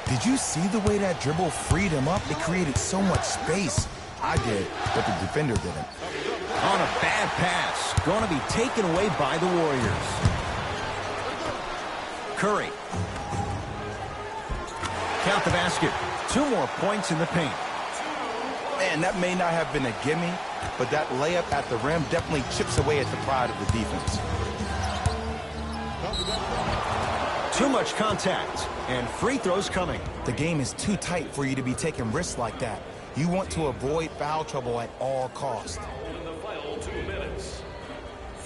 Did you see the way that dribble freed him up? It created so much space. I did, but the defender didn't. On a bad pass. Going to be taken away by the Warriors. Curry. Count the basket. 2 more points in the paint. Man, that may not have been a gimme, but that layup at the rim definitely chips away at the pride of the defense. Too much contact, and free throws coming. The game is too tight for you to be taking risks like that. You want to avoid foul trouble at all costs. In the final 2 minutes.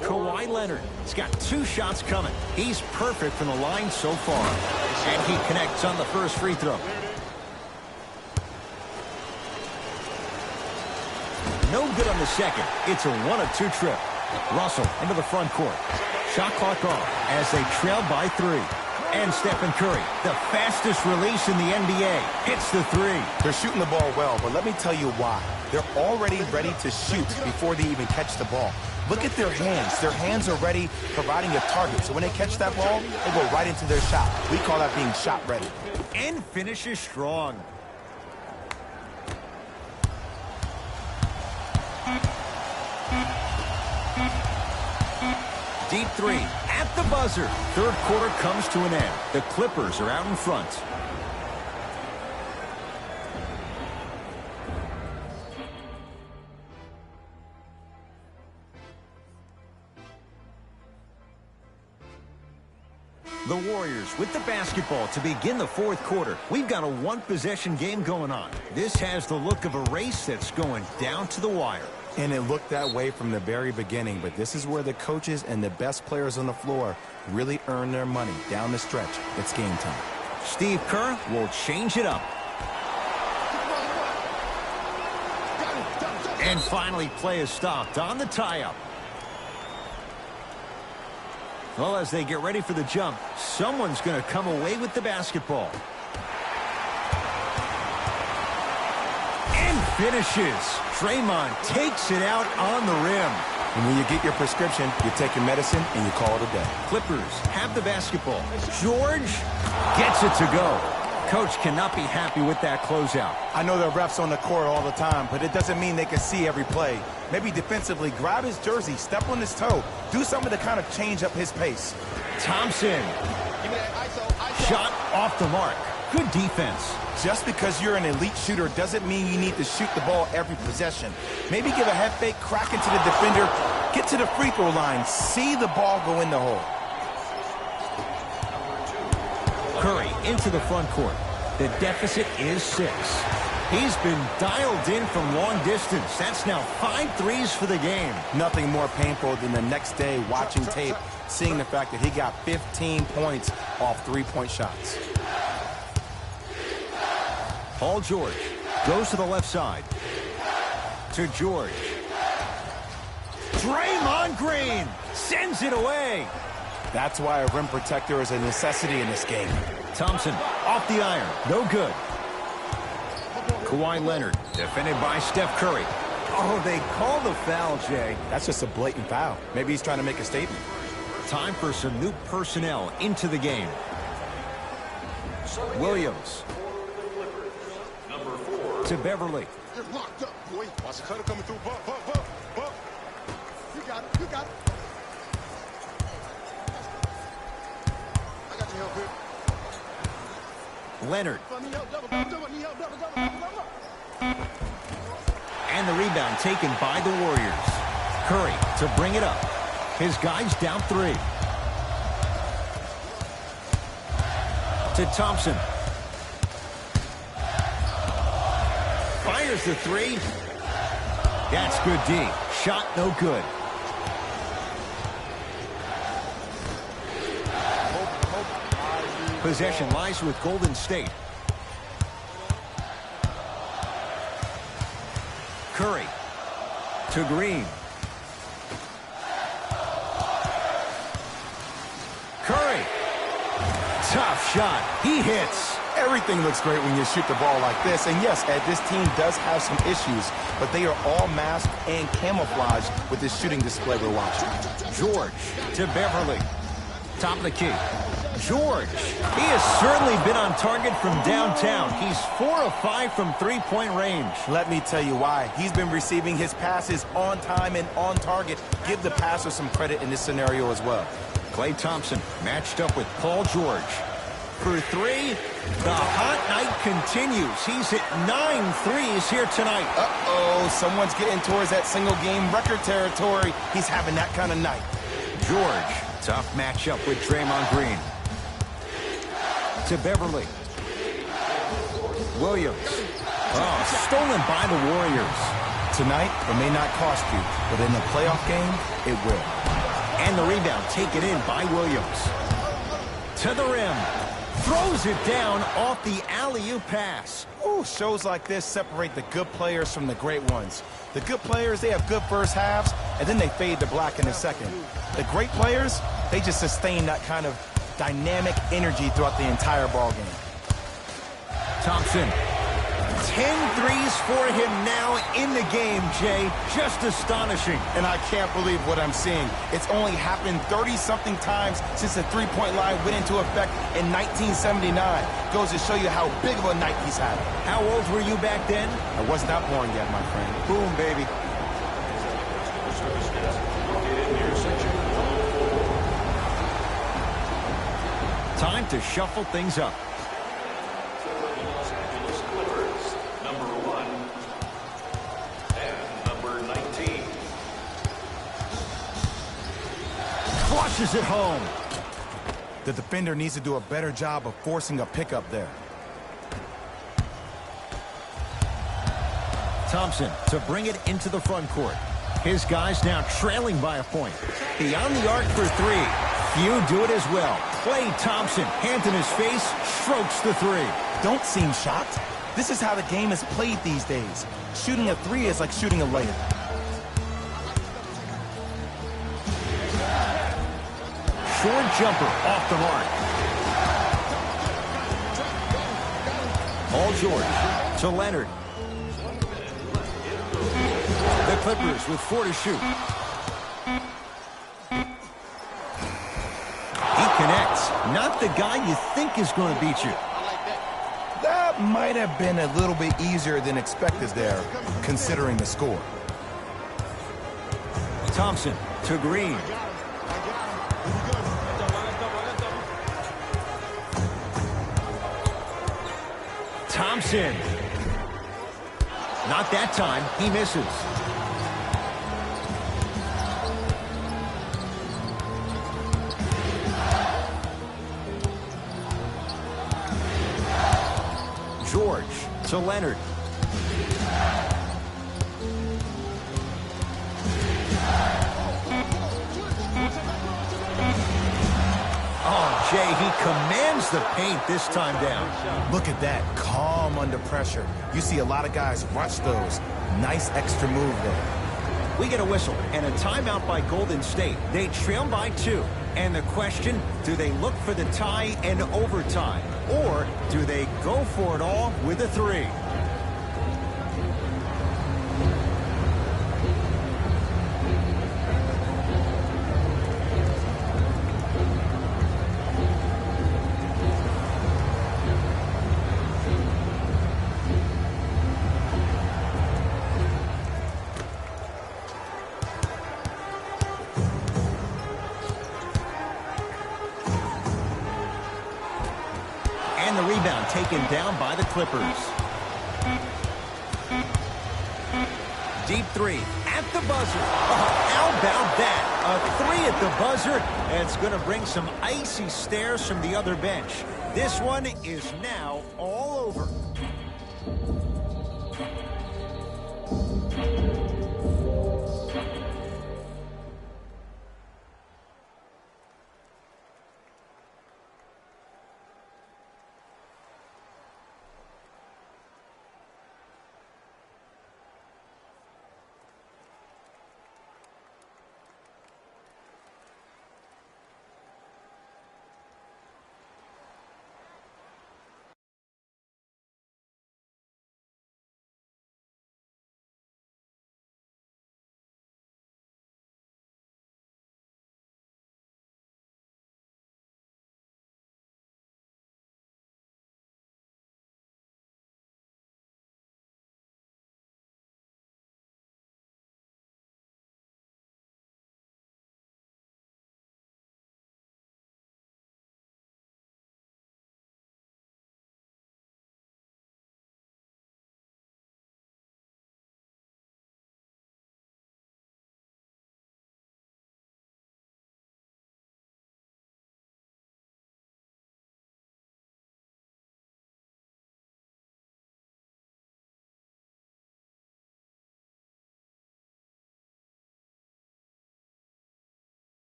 Kawhi Leonard has got 2 shots coming. He's perfect from the line so far. And he connects on the first free throw. No good on the second. It's a 1 of 2 trip. Russell into the front court. Shot clock off as they trail by 3. And Stephen Curry, the fastest release in the NBA, hits the 3. They're shooting the ball well, but let me tell you why. They're already ready to shoot before they even catch the ball. Look at their hands. Their hands are ready, providing a target. So when they catch that ball, they go right into their shot. We call that being shot ready. And finishes strong. Deep 3 at the buzzer. Third quarter comes to an end. The Clippers are out in front. The Warriors with the basketball to begin the fourth quarter. We've got a 1-possession game going on. This has the look of a race that's going down to the wire. And it looked that way from the very beginning, but this is where the coaches and the best players on the floor really earn their money down the stretch. It's game time. Steve Kerr will change it up. And finally, play is stopped on the tie-up. Well, as they get ready for the jump, someone's going to come away with the basketball. And finishes. Draymond takes it out on the rim. And when you get your prescription, you take your medicine and you call it a day. Clippers have the basketball. George gets it to go. Coach cannot be happy with that closeout. I know there are refs on the court all the time, but it doesn't mean they can see every play. Maybe defensively, grab his jersey, step on his toe, do something to kind of change up his pace. Thompson. Shot off the mark. Good defense. Just because you're an elite shooter doesn't mean you need to shoot the ball every possession. Maybe give a head fake, crack into the defender, get to the free throw line, see the ball go in the hole. Curry into the front court. The deficit is 6. He's been dialed in from long distance. That's now 5 threes for the game. Nothing more painful than the next day watching tape, seeing the fact that he got 15 points off 3-point shots. Paul George goes to the left side. To George. Draymond Green sends it away. That's why a rim protector is a necessity in this game. Thompson off the iron. No good. Kawhi Leonard defended by Steph Curry. Oh, they call the foul, Jay. That's just a blatant foul. Maybe he's trying to make a statement. Time for some new personnel into the game. Williams. Number 4. To Beverly. You're locked up, boy. Watch the cutter coming through. Bump. You got it. I got your help here. Leonard. Double. And the rebound taken by the Warriors. Curry to bring it up. His guys down 3. To Thompson. Fires the 3. That's good D. Shot no good. Possession lies with Golden State. Curry to Green. Curry. Tough shot. He hits. Everything looks great when you shoot the ball like this. And yes, Ed, this team does have some issues, but they are all masked and camouflaged with this shooting display we're watching. George to Beverly. Top of the key. George. He has certainly been on target from downtown. He's 4 of 5 from three-point range. Let me tell you why. He's been receiving his passes on time and on target. Give the passer some credit in this scenario as well. Klay Thompson matched up with Paul George. For 3, the hot night continues. He's hit 9 threes here tonight. Uh-oh, someone's getting towards that single-game record territory. He's having that kind of night. George, tough matchup with Draymond Green. To Beverly. Williams. Oh, stolen by the Warriors. Tonight, it may not cost you, but in a playoff game, it will. And the rebound taken in by Williams. To the rim. Throws it down off the alley-oop pass. Ooh, shows like this separate the good players from the great ones. The good players, they have good first halves, and then they fade to black in the second. The great players, they just sustain that kind of dynamic energy throughout the entire ball game. Thompson. 10 threes for him now in the game, Jay. Just astonishing. And I can't believe what I'm seeing. It's only happened 30-something times since the three-point line went into effect in 1979. Goes to show you how big of a night he's having. How old were you back then? I was not born yet, my friend. Boom, baby. Time to shuffle things up. Flushes it home. The defender needs to do a better job of forcing a pickup there. Thompson to bring it into the front court. His guys now trailing by a point. Beyond the arc for 3. Few do it as well. Klay Thompson, hand in his face, strokes the 3. Don't seem shocked. This is how the game is played these days. Shooting a 3 is like shooting a layup. Short jumper off the mark. Paul George to Leonard. The Clippers with 4 to shoot. He connects. Not the guy you think is going to beat you. That might have been a little bit easier than expected there, considering the score. Thompson to Green. Thompson. Not that time. He misses. George to Leonard. Oh, Jay, he commands the paint this time down. Look at that, calm under pressure. You see a lot of guys rush those. Nice extra move there. We get a whistle and a timeout by Golden State. They trail by 2. And the question, do they look for the tie and overtime? Or do they go for it all with a 3? And the rebound taken down by the Clippers. Deep three at the buzzer. Oh, how about that? A three at the buzzer. That's going to bring some icy stares from the other bench. This one is now all over.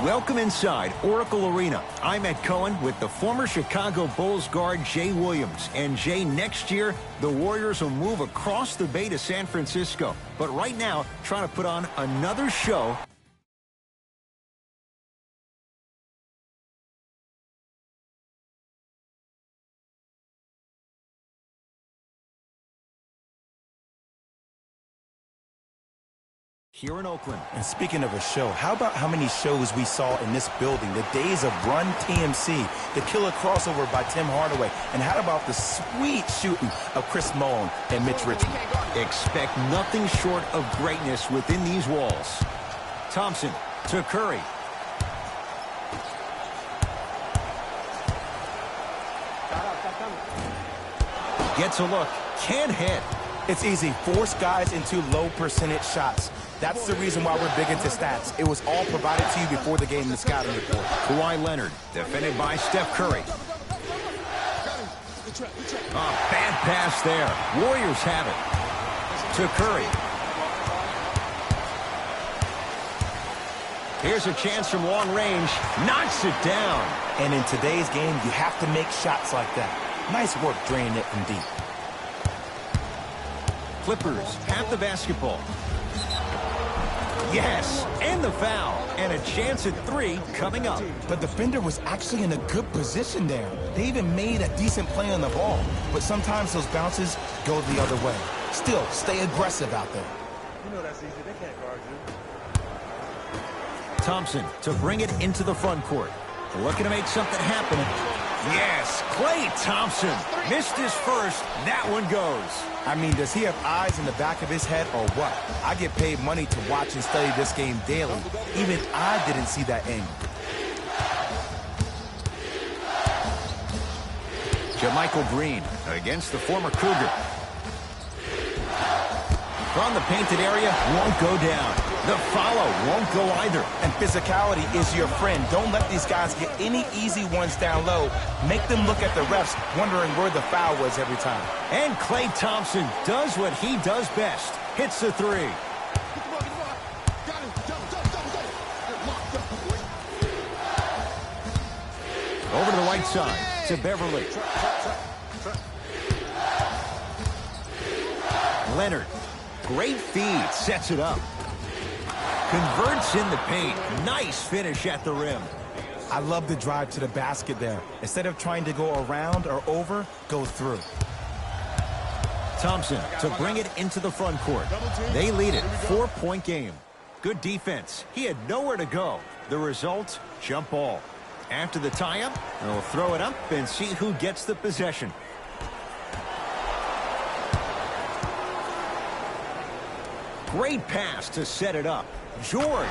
Welcome inside Oracle Arena. I'm Ed Cohen with the former Chicago Bulls guard Jay Williams. And Jay, next year, the Warriors will move across the bay to San Francisco. But right now, trying to put on another show. Here in Oakland. And speaking of a show, how about how many shows we saw in this building? The days of Run TMC, the killer crossover by Tim Hardaway, and how about the sweet shooting of Chris Mullin and Mitch Richmond? Expect nothing short of greatness within these walls. Thompson to Curry. Gets a look, can't hit. It's easy. Force guys into low percentage shots. That's the reason why we're big into stats. It was all provided to you before the game in the scouting report. Kawhi Leonard, defended by Steph Curry. Oh, bad pass there. Warriors have it. To Curry. Here's a chance from long range. Knocks it down. And in today's game, you have to make shots like that. Nice work draining it from deep. Clippers have the basketball. Yes, and the foul. And a chance at three coming up. The defender was actually in a good position there. They even made a decent play on the ball. But sometimes those bounces go the other way. Still, stay aggressive out there. You know that's easy. They can't guard you. Thompson to bring it into the front court. Looking to make something happen. Yes, Klay Thompson missed his first. That one goes. I mean, does he have eyes in the back of his head or what? I get paid money to watch and study this game daily. Even I didn't see that angle. JaMychal Green against the former Cougar. From the painted area, won't go down. The follow won't go either. And physicality is your friend. Don't let these guys get any easy ones down low. Make them look at the refs, wondering where the foul was every time. And Klay Thompson does what he does best. Hits the three. Over to the right side to Beverly. Leonard. Great feed. Sets it up. Converts in the paint. Nice finish at the rim. I love the drive to the basket there. Instead of trying to go around or over, go through. Thompson to bring it into the front court. They lead it. 4-point game. Good defense. He had nowhere to go. The result, jump ball. After the tie-up, they'll throw it up and see who gets the possession. Great pass to set it up. George.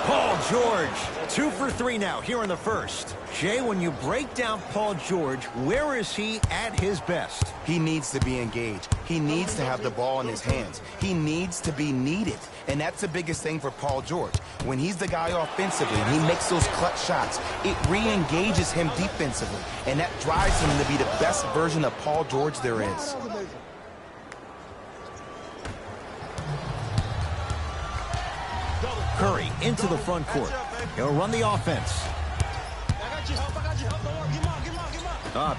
Paul George. 2 for 3 now here in the first. Jay, when you break down Paul George, where is he at his best? He needs to be engaged. He needs to have the ball in his hands. He needs to be needed. And that's the biggest thing for Paul George. When he's the guy offensively and he makes those clutch shots, it re-engages him defensively. And that drives him to be the best version of Paul George there is. Curry into the front court. He'll run the offense.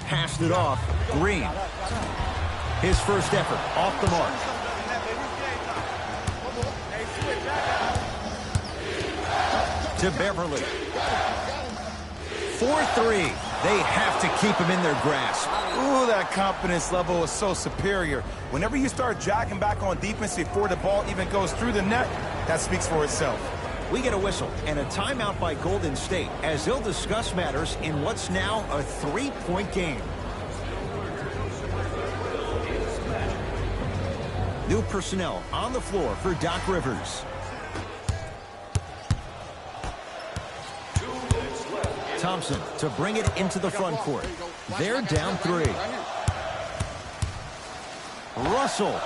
Passed it off. Green. His first effort off the mark. To Beverly. 4-3. They have to keep him in their grasp. Ooh, that confidence level is so superior. Whenever you start jogging back on defense before the ball even goes through the net, that speaks for itself. We get a whistle and a timeout by Golden State as they'll discuss matters in what's now a 3-point game. New personnel on the floor for Doc Rivers. Thompson to bring it into the front court. They're down 3. Russell.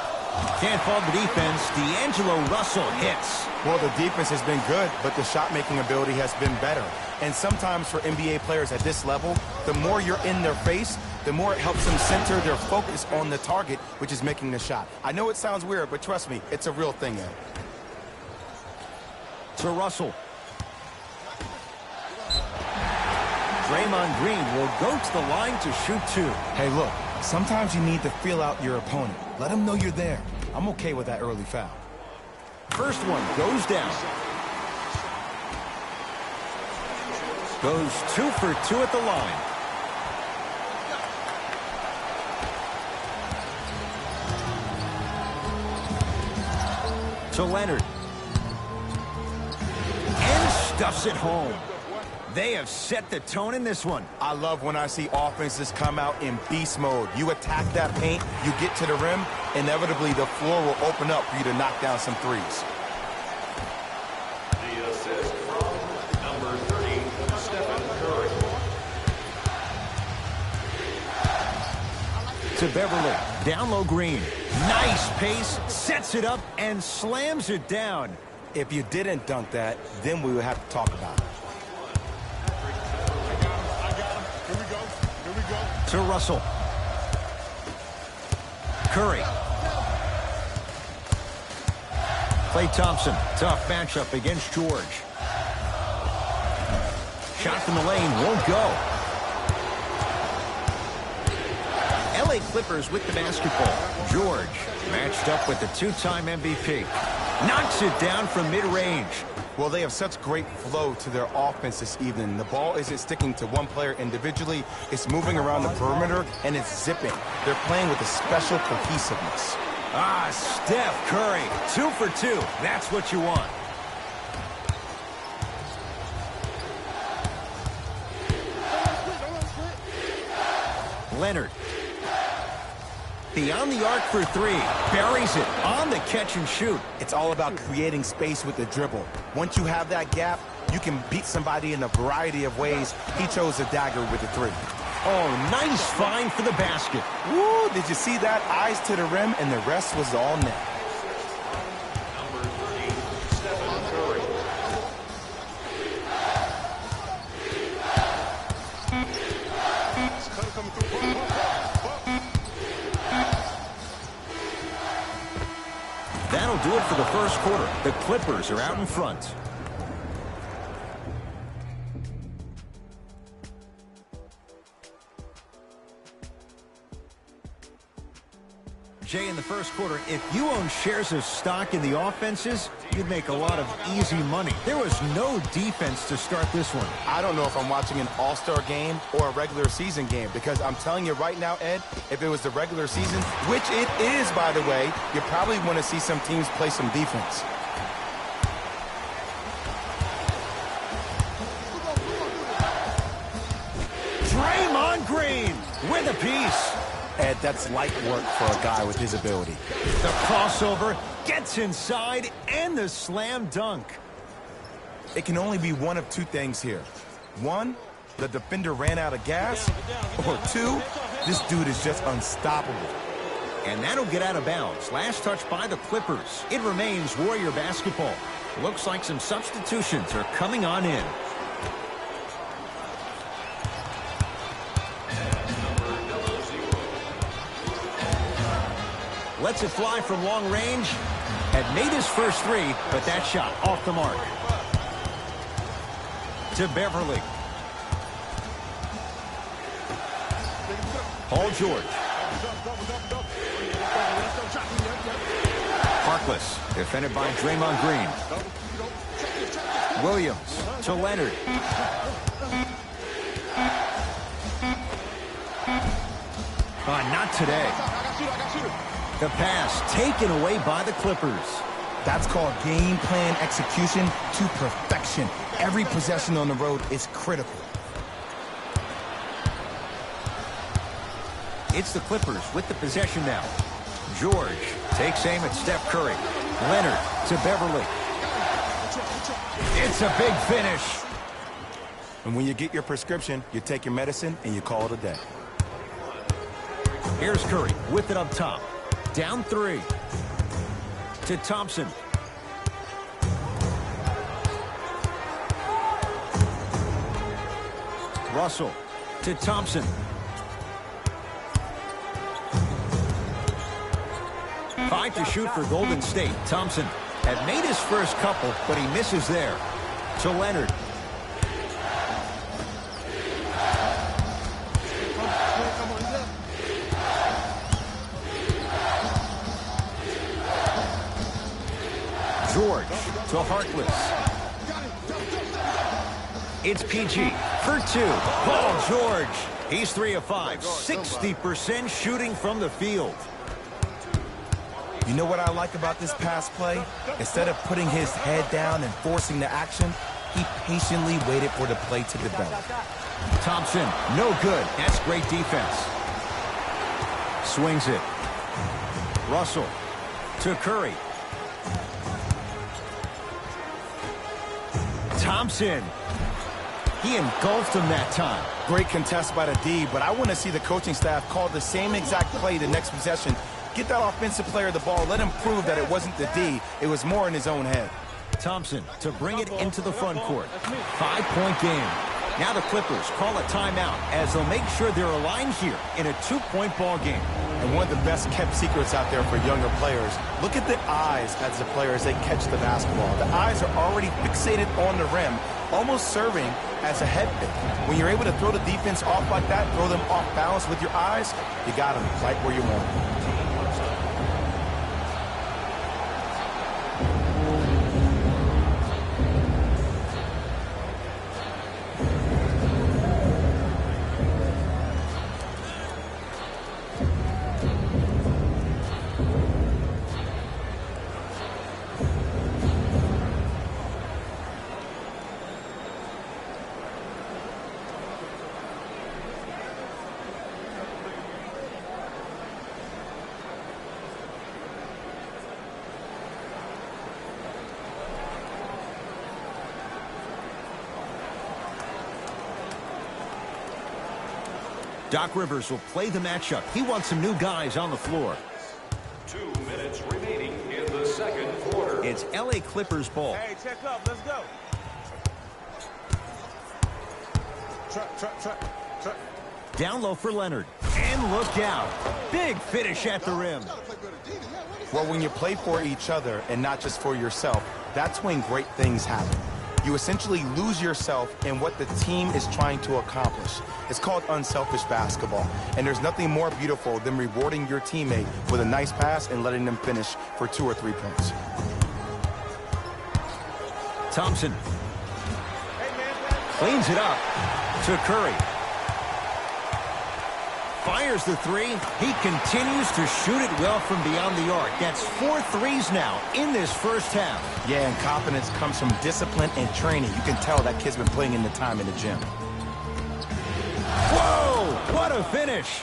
Can't fault the defense. D'Angelo Russell hits. Well, the defense has been good, but the shot-making ability has been better. And sometimes for NBA players at this level, the more you're in their face, the more it helps them center their focus on the target, which is making the shot. I know it sounds weird, but trust me, it's a real thing, Ed. To Russell. Draymond Green will go to the line to shoot 2. Hey, look, sometimes you need to feel out your opponent. Let them know you're there. I'm okay with that early foul. First one goes down. Goes 2 for 2 at the line. To Leonard. And stuffs it home. They have set the tone in this one. I love when I see offenses come out in beast mode. You attack that paint, you get to the rim, inevitably the floor will open up for you to knock down some threes. The assist from number 30, Stephen Curry. To Beverly. Down low Green. Nice pace. Sets it up and slams it down. If you didn't dunk that, then we would have to talk about it. To Russell. Curry. Klay Thompson. Tough matchup against George. Shot from the lane won't go. LA Clippers with the basketball. George matched up with the 2-time MVP. Knocks it down from mid-range. Well, they have such great flow to their offense this evening. The ball isn't sticking to one player individually. It's moving around the perimeter, and it's zipping. They're playing with a special cohesiveness. Steph Curry. 2 for 2. That's what you want. Leonard. Beyond the arc for 3. Buries it on the catch and shoot. It's all about creating space with the dribble. Once you have that gap, you can beat somebody in a variety of ways. He chose a dagger with the 3. Oh, nice find for the basket. Woo! Did you see that? Eyes to the rim, and the rest was all net. Number 30, Stephen Curry. That'll do it for the first quarter. The Clippers are out in front. Jay, in the first quarter, if you own shares of stock in the offenses, you'd make a lot of easy money. There was no defense to start this one. I don't know if I'm watching an all-star game or a regular season game, because I'm telling you right now, Ed, if it was the regular season, which it is, by the way, you probably want to see some teams play some defense. with a piece. Ed, that's light work for a guy with his ability. The crossover gets inside and the slam dunk. It can only be one of two things here. One, the defender ran out of gas. Or two, this dude is just unstoppable. And that'll get out of bounds. Last touch by the Clippers. It remains Warrior basketball. Looks like some substitutions are coming on in. Lets it fly from long range. Had made his first three, but that shot off the mark. To Beverly. Paul George. Harkless, defended by Draymond Green. Williams to Leonard. Not today. The pass taken away by the Clippers. That's called game plan execution to perfection. Every possession on the road is critical. It's the Clippers with the possession now. George takes aim at Steph Curry. Leonard to Beverly. It's a big finish. And when you get your prescription, you take your medicine and you call it a day. Here's Curry with it up top. Down three. To Thompson. Russell to Thompson. Five to shoot for Golden State. Thompson had made his first couple, but he misses there. To Leonard. George to Harkless. It's PG for two. Paul George. He's 3 of 5. 60% shooting from the field. You know what I like about this pass play? Instead of putting his head down and forcing the action, he patiently waited for the play to develop. Thompson, no good. That's great defense. Swings it. Russell to Curry. Thompson. He engulfed him that time. Great contest by the D, but I want to see the coaching staff call the same exact play the next possession. Get that offensive player the ball. Let him prove that it wasn't the D. It was more in his own head. Thompson to bring it into the front court. 5-point game. Now the Clippers call a timeout as they'll make sure they're aligned here in a 2-point ball game. And one of the best kept secrets out there for younger players, look at the eyes as the players they catch the basketball. The eyes are already fixated on the rim, almost serving as a head fake. When you're able to throw the defense off like that, throw them off balance with your eyes, you got them right where you want them. Doc Rivers will play the matchup. He wants some new guys on the floor. 2 minutes remaining in the second quarter. It's LA Clippers ball. Hey, check up. Let's go. Trap. Down low for Leonard. And look out. Big finish at the rim. Well, when you play for each other and not just for yourself, that's when great things happen. You essentially lose yourself in what the team is trying to accomplish. It's called unselfish basketball. And there's nothing more beautiful than rewarding your teammate with a nice pass and letting them finish for 2 or 3 points. Thompson cleans it up to Curry. Fires the three. He continues to shoot it well from beyond the arc. That's 4 threes now in this first half. Yeah, and confidence comes from discipline and training. You can tell that kid's been putting in the time in the gym. Whoa! What a the finish.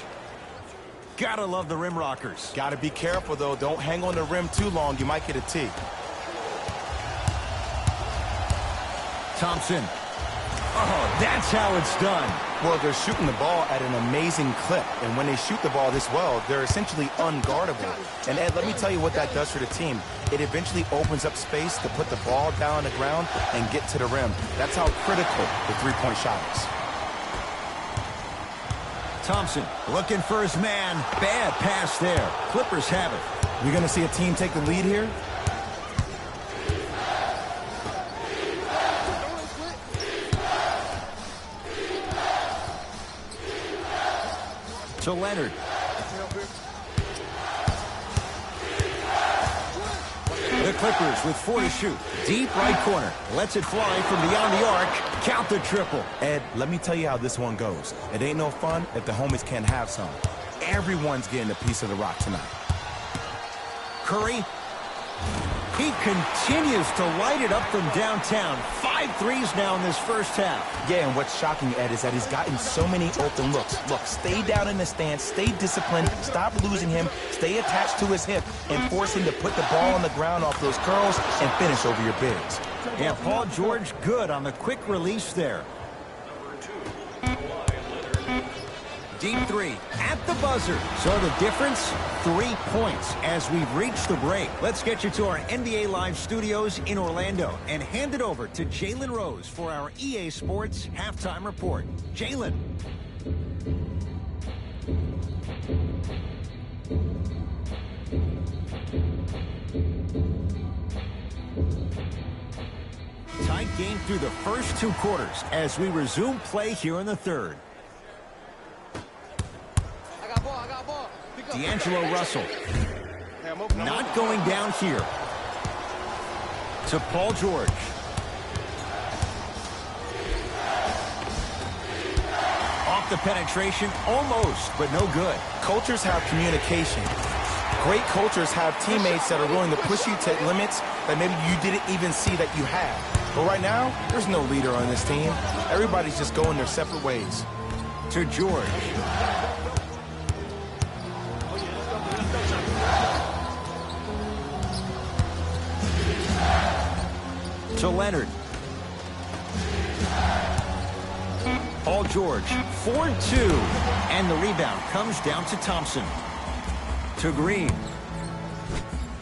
Gotta love the rim rockers. Gotta be careful, though. Don't hang on the rim too long. You might get a tee. Thompson. Oh, that's how it's done. Well, they're shooting the ball at an amazing clip. And when they shoot the ball this well, they're essentially unguardable. And, Ed, let me tell you what that does for the team. It eventually opens up space to put the ball down on the ground and get to the rim. That's how critical the three-point shot is. Thompson looking for his man. Bad pass there. Clippers have it. We're going to see a team take the lead here. To Leonard. The Clippers with 4 to shoot. Deep right corner. Lets it fly from beyond the arc. Count the triple. Ed, let me tell you how this one goes. It ain't no fun if the homies can't have some. Everyone's getting a piece of the rock tonight. Curry. He continues to light it up from downtown. 5 threes now in this first half. Yeah, and what's shocking, Ed, is that he's gotten so many open looks. Look, stay down in the stance, stay disciplined, stop losing him, stay attached to his hip, and force him to put the ball on the ground off those curls and finish over your bigs. Yeah, Paul George good on the quick release there. Deep three at the buzzer. So the difference, 3 points as we've reached the break. Let's get you to our NBA Live studios in Orlando and hand it over to Jalen Rose for our EA Sports halftime report. Jalen. Tight game through the first 2 quarters as we resume play here in the third. D'Angelo Russell. Not going down here. To Paul George. Off the penetration, almost, but no good. Cultures have communication. Great cultures have teammates that are willing to push you to limits that maybe you didn't even see that you had. But right now, there's no leader on this team. Everybody's just going their separate ways. To George. To Leonard. Paul George, 4-2. And the rebound comes down to Thompson. To Green.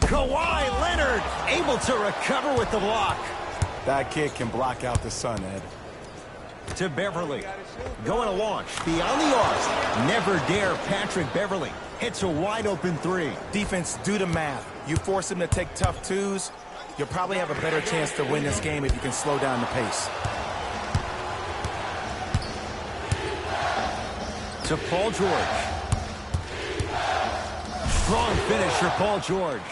Kawhi Leonard able to recover with the block. That kid can block out the sun, Ed. To Beverly. Going to launch beyond the arc. Never dare Patrick Beverly. Hits a wide open 3. Defense, do the math. You force him to take tough twos, you'll probably have a better chance to win this game if you can slow down the pace. To Paul George. Strong finish for Paul George.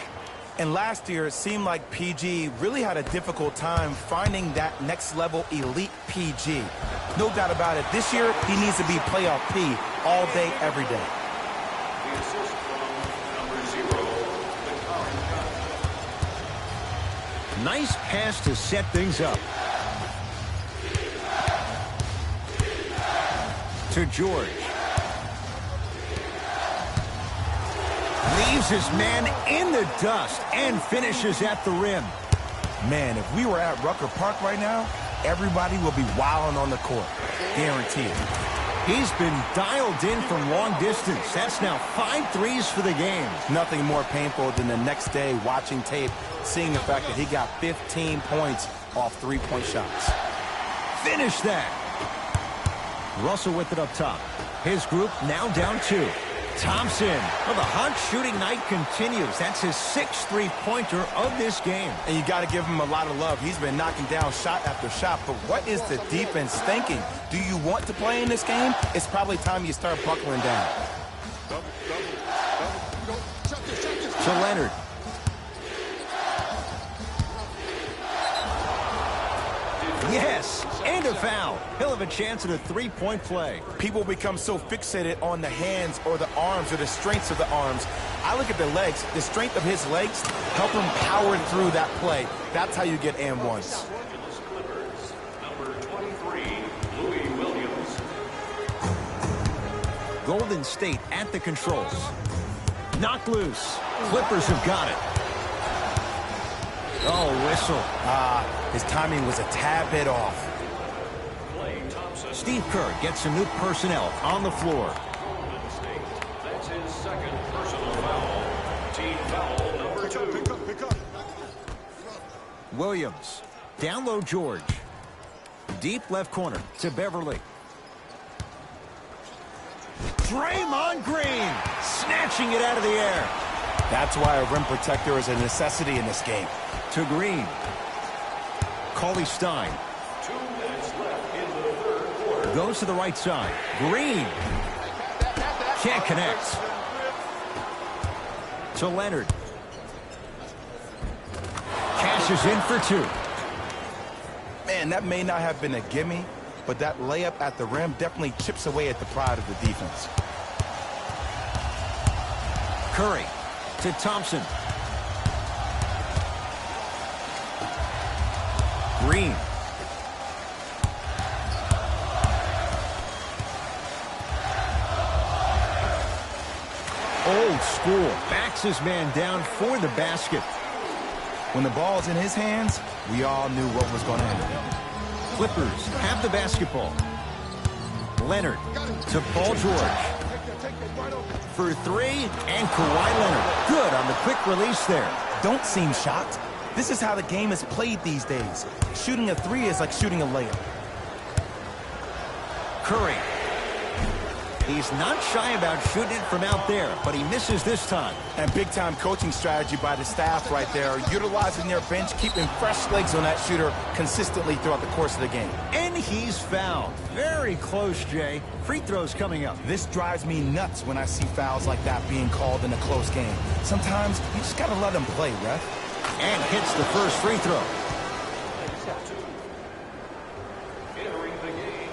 And last year, it seemed like PG really had a difficult time finding that next level elite PG. No doubt about it. This year, he needs to be playoff P all day, every day. The assist from number 0, Nice pass to set things up. To George. Leaves his man in the dust and finishes at the rim. Man, if we were at Rucker Park right now, everybody will be wilding on the court. Guaranteed. He's been dialed in from long distance. That's now 5 threes for the game. Nothing more painful than the next day watching tape, seeing the fact that he got 15 points off 3-point shots. Finish that. Russell with it up top. His group now down 2. Thompson. Well, the hot shooting night continues. That's his 6th three-pointer of this game. And you got to give him a lot of love. He's been knocking down shot after shot. But what is the defense thinking? Do you want to play in this game? It's probably time you start buckling down. To Leonard. Yes, and a foul. He'll have a chance at a 3-point play. People become so fixated on the hands or the arms or the strengths of the arms. I look at the legs. The strength of his legs help him power through that play. That's how you get and ones. Clippers, number 23, Louis Williams. Golden State at the controls. Knocked loose. Clippers have got it. Oh, whistle. His timing was a tad bit off. Steve Kerr gets some new personnel on the floor. Golden State. That's his second personal foul. Team foul number 2. Pick up. Williams. Down low, George. Deep left corner to Beverly. Draymond Green snatching it out of the air. That's why a rim protector is a necessity in this game. To Green. Cauley Stein. 2 minutes left in the third quarter. Goes to the right side. Green. Can't connect. To Leonard. Cashes in for 2. Man, that may not have been a gimme, but that layup at the rim definitely chips away at the pride of the defense. Curry to Thompson. Green. Old school. Backs his man down for the basket. When the ball's in his hands, we all knew what was going to happen. Clippers have the basketball. Leonard to Paul George. For 3, and Kawhi Leonard. Good on the quick release there. Don't seem shocked. This is how the game is played these days. Shooting a 3 is like shooting a layup. Curry. He's not shy about shooting it from out there, but he misses this time. And big-time coaching strategy by the staff right there, utilizing their bench, keeping fresh legs on that shooter consistently throughout the course of the game. And he's fouled. Very close, Jay. Free throws coming up. This drives me nuts when I see fouls like that being called in a close game. Sometimes you just got to let them play, ref. And hits the first free throw. Entering the game.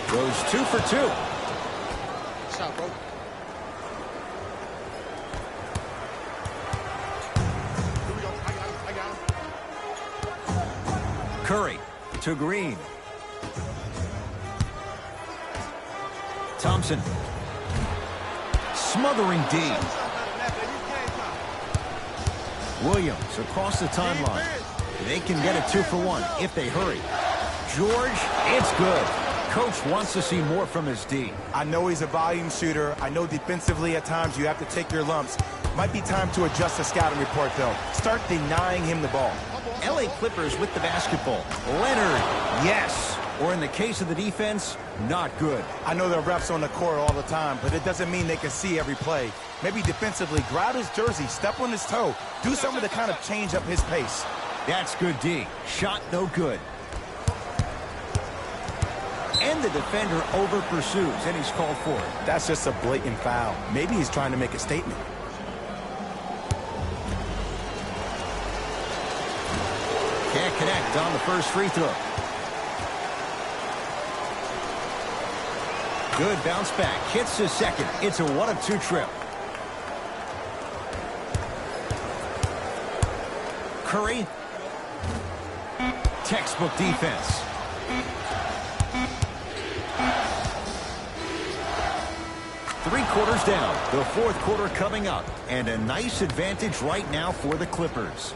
Goes 2 for 2. Stop, bro. Here we go. I got him. Curry to Green. Thompson. Smothering D. Williams across the timeline. They can get a 2 for 1 if they hurry. George, it's good. Coach wants to see more from his D. I know he's a volume shooter. I know defensively at times you have to take your lumps. Might be time to adjust the scouting report, though. Start denying him the ball. LA Clippers with the basketball. Leonard, yes. Or in the case of the defense, not good. I know there are refs on the court all the time, but it doesn't mean they can see every play. Maybe defensively, grab his jersey, step on his toe, do something to kind of change up his pace. That's good D. Shot no good. And the defender over pursues, and he's called for it. That's just a blatant foul. Maybe he's trying to make a statement. Can't connect on the first free throw. Good bounce back. Hits his second. It's a 1 of 2 trip. Curry. Textbook defense. Three quarters down. The fourth quarter coming up. And a nice advantage right now for the Clippers.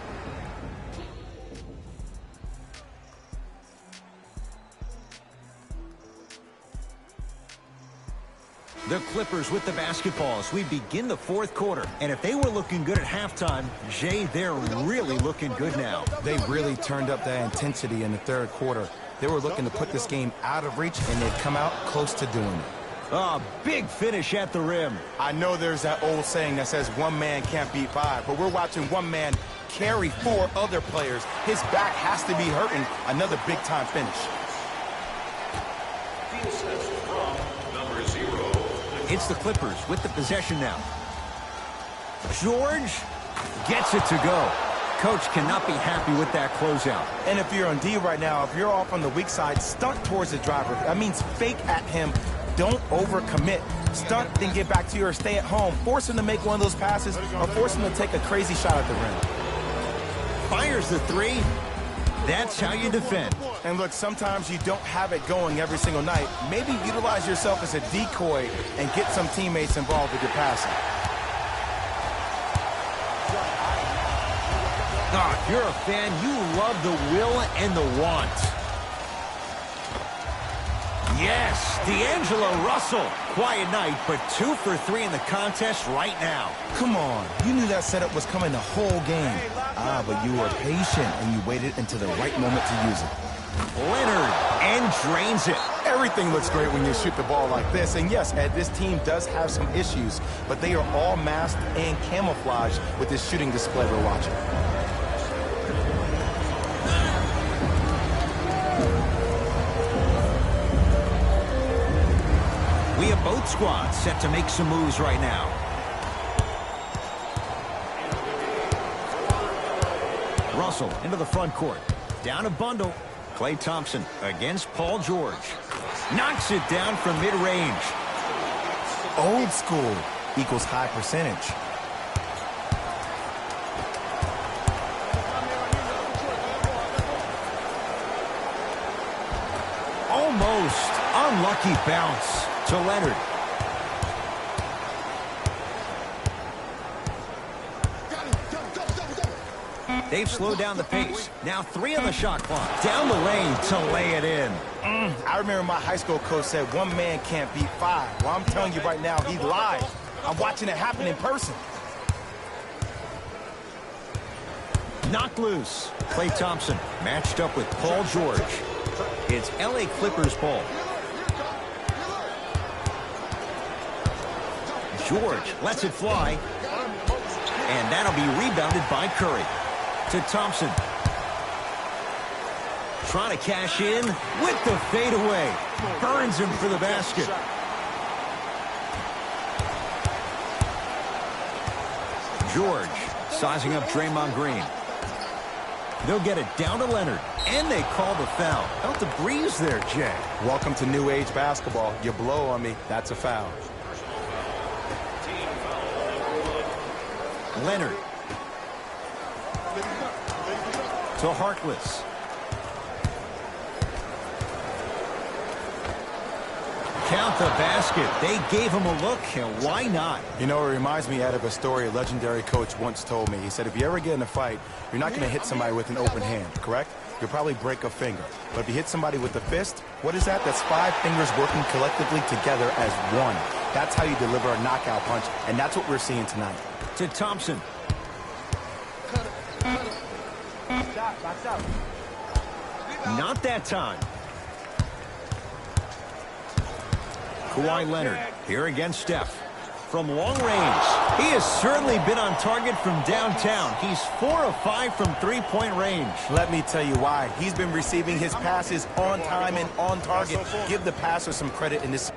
The Clippers with the basketball as we begin the fourth quarter. And if they were looking good at halftime, Jay, they're really looking good now. They really turned up that intensity in the third quarter. They were looking to put this game out of reach, and they've come out close to doing it. Oh, big finish at the rim. I know there's that old saying that says one man can't beat 5, but we're watching one man carry 4 other players. His back has to be hurting. Another big-time finish. The assist from number 0. It's the Clippers with the possession now. George gets it to go. Coach cannot be happy with that closeout. And if you're on D right now, if you're off on the weak side, stunt towards the driver. That means fake at him. Don't overcommit. Stunt, then get back to your stay at home. Force him to make one of those passes or force him to take a crazy shot at the rim. Fires the 3. That's how you defend. And look, sometimes you don't have it going every single night. Maybe utilize yourself as a decoy and get some teammates involved with your passing. Oh, if you're a fan, you love the will and the want. Yes, D'Angelo Russell. Quiet night, but 2 for 3 in the contest right now. Come on, you knew that setup was coming the whole game. But you were patient and you waited until the right moment to use it. Leonard, and drains it. Everything looks great when you shoot the ball like this. And yes, Ed, this team does have some issues, but they are all masked and camouflaged with this shooting display we're watching. We have both squads set to make some moves right now. Russell into the front court. Down a bundle. Klay Thompson against Paul George. Knocks it down from mid-range. Old school equals high percentage. Almost unlucky bounce to Leonard. They've slowed down the pace. Now 3 on the shot clock. Down the lane to lay it in. I remember my high school coach said 1 man can't beat 5. Well, I'm telling you right now, he lied. I'm watching it happen in person. Knocked loose. Klay Thompson matched up with Paul George. It's LA Clippers ball. George lets it fly. And that'll be rebounded by Curry. To Thompson. Trying to cash in with the fadeaway. Burns him for the basket. George sizing up Draymond Green. They'll get it down to Leonard. And they call the foul. Felt a breeze there, Jay. Welcome to new age basketball. You blow on me, that's a foul. Leonard. To Harkless. Count the basket. They gave him a look, and why not? You know, it reminds me, Ed, of a story a legendary coach once told me. He said, if you ever get in a fight, you're not going to hit somebody with an open hand, correct? You'll probably break a finger. But if you hit somebody with a fist, what is that? That's 5 fingers working collectively together as one. That's how you deliver a knockout punch, and that's what we're seeing tonight. To Thompson. Not that time. Kawhi Leonard here against Steph. From long range, he has certainly been on target from downtown. He's 4 of 5 from three-point range. Let me tell you why. He's been receiving his passes on time and on target. Give the passer some credit in this.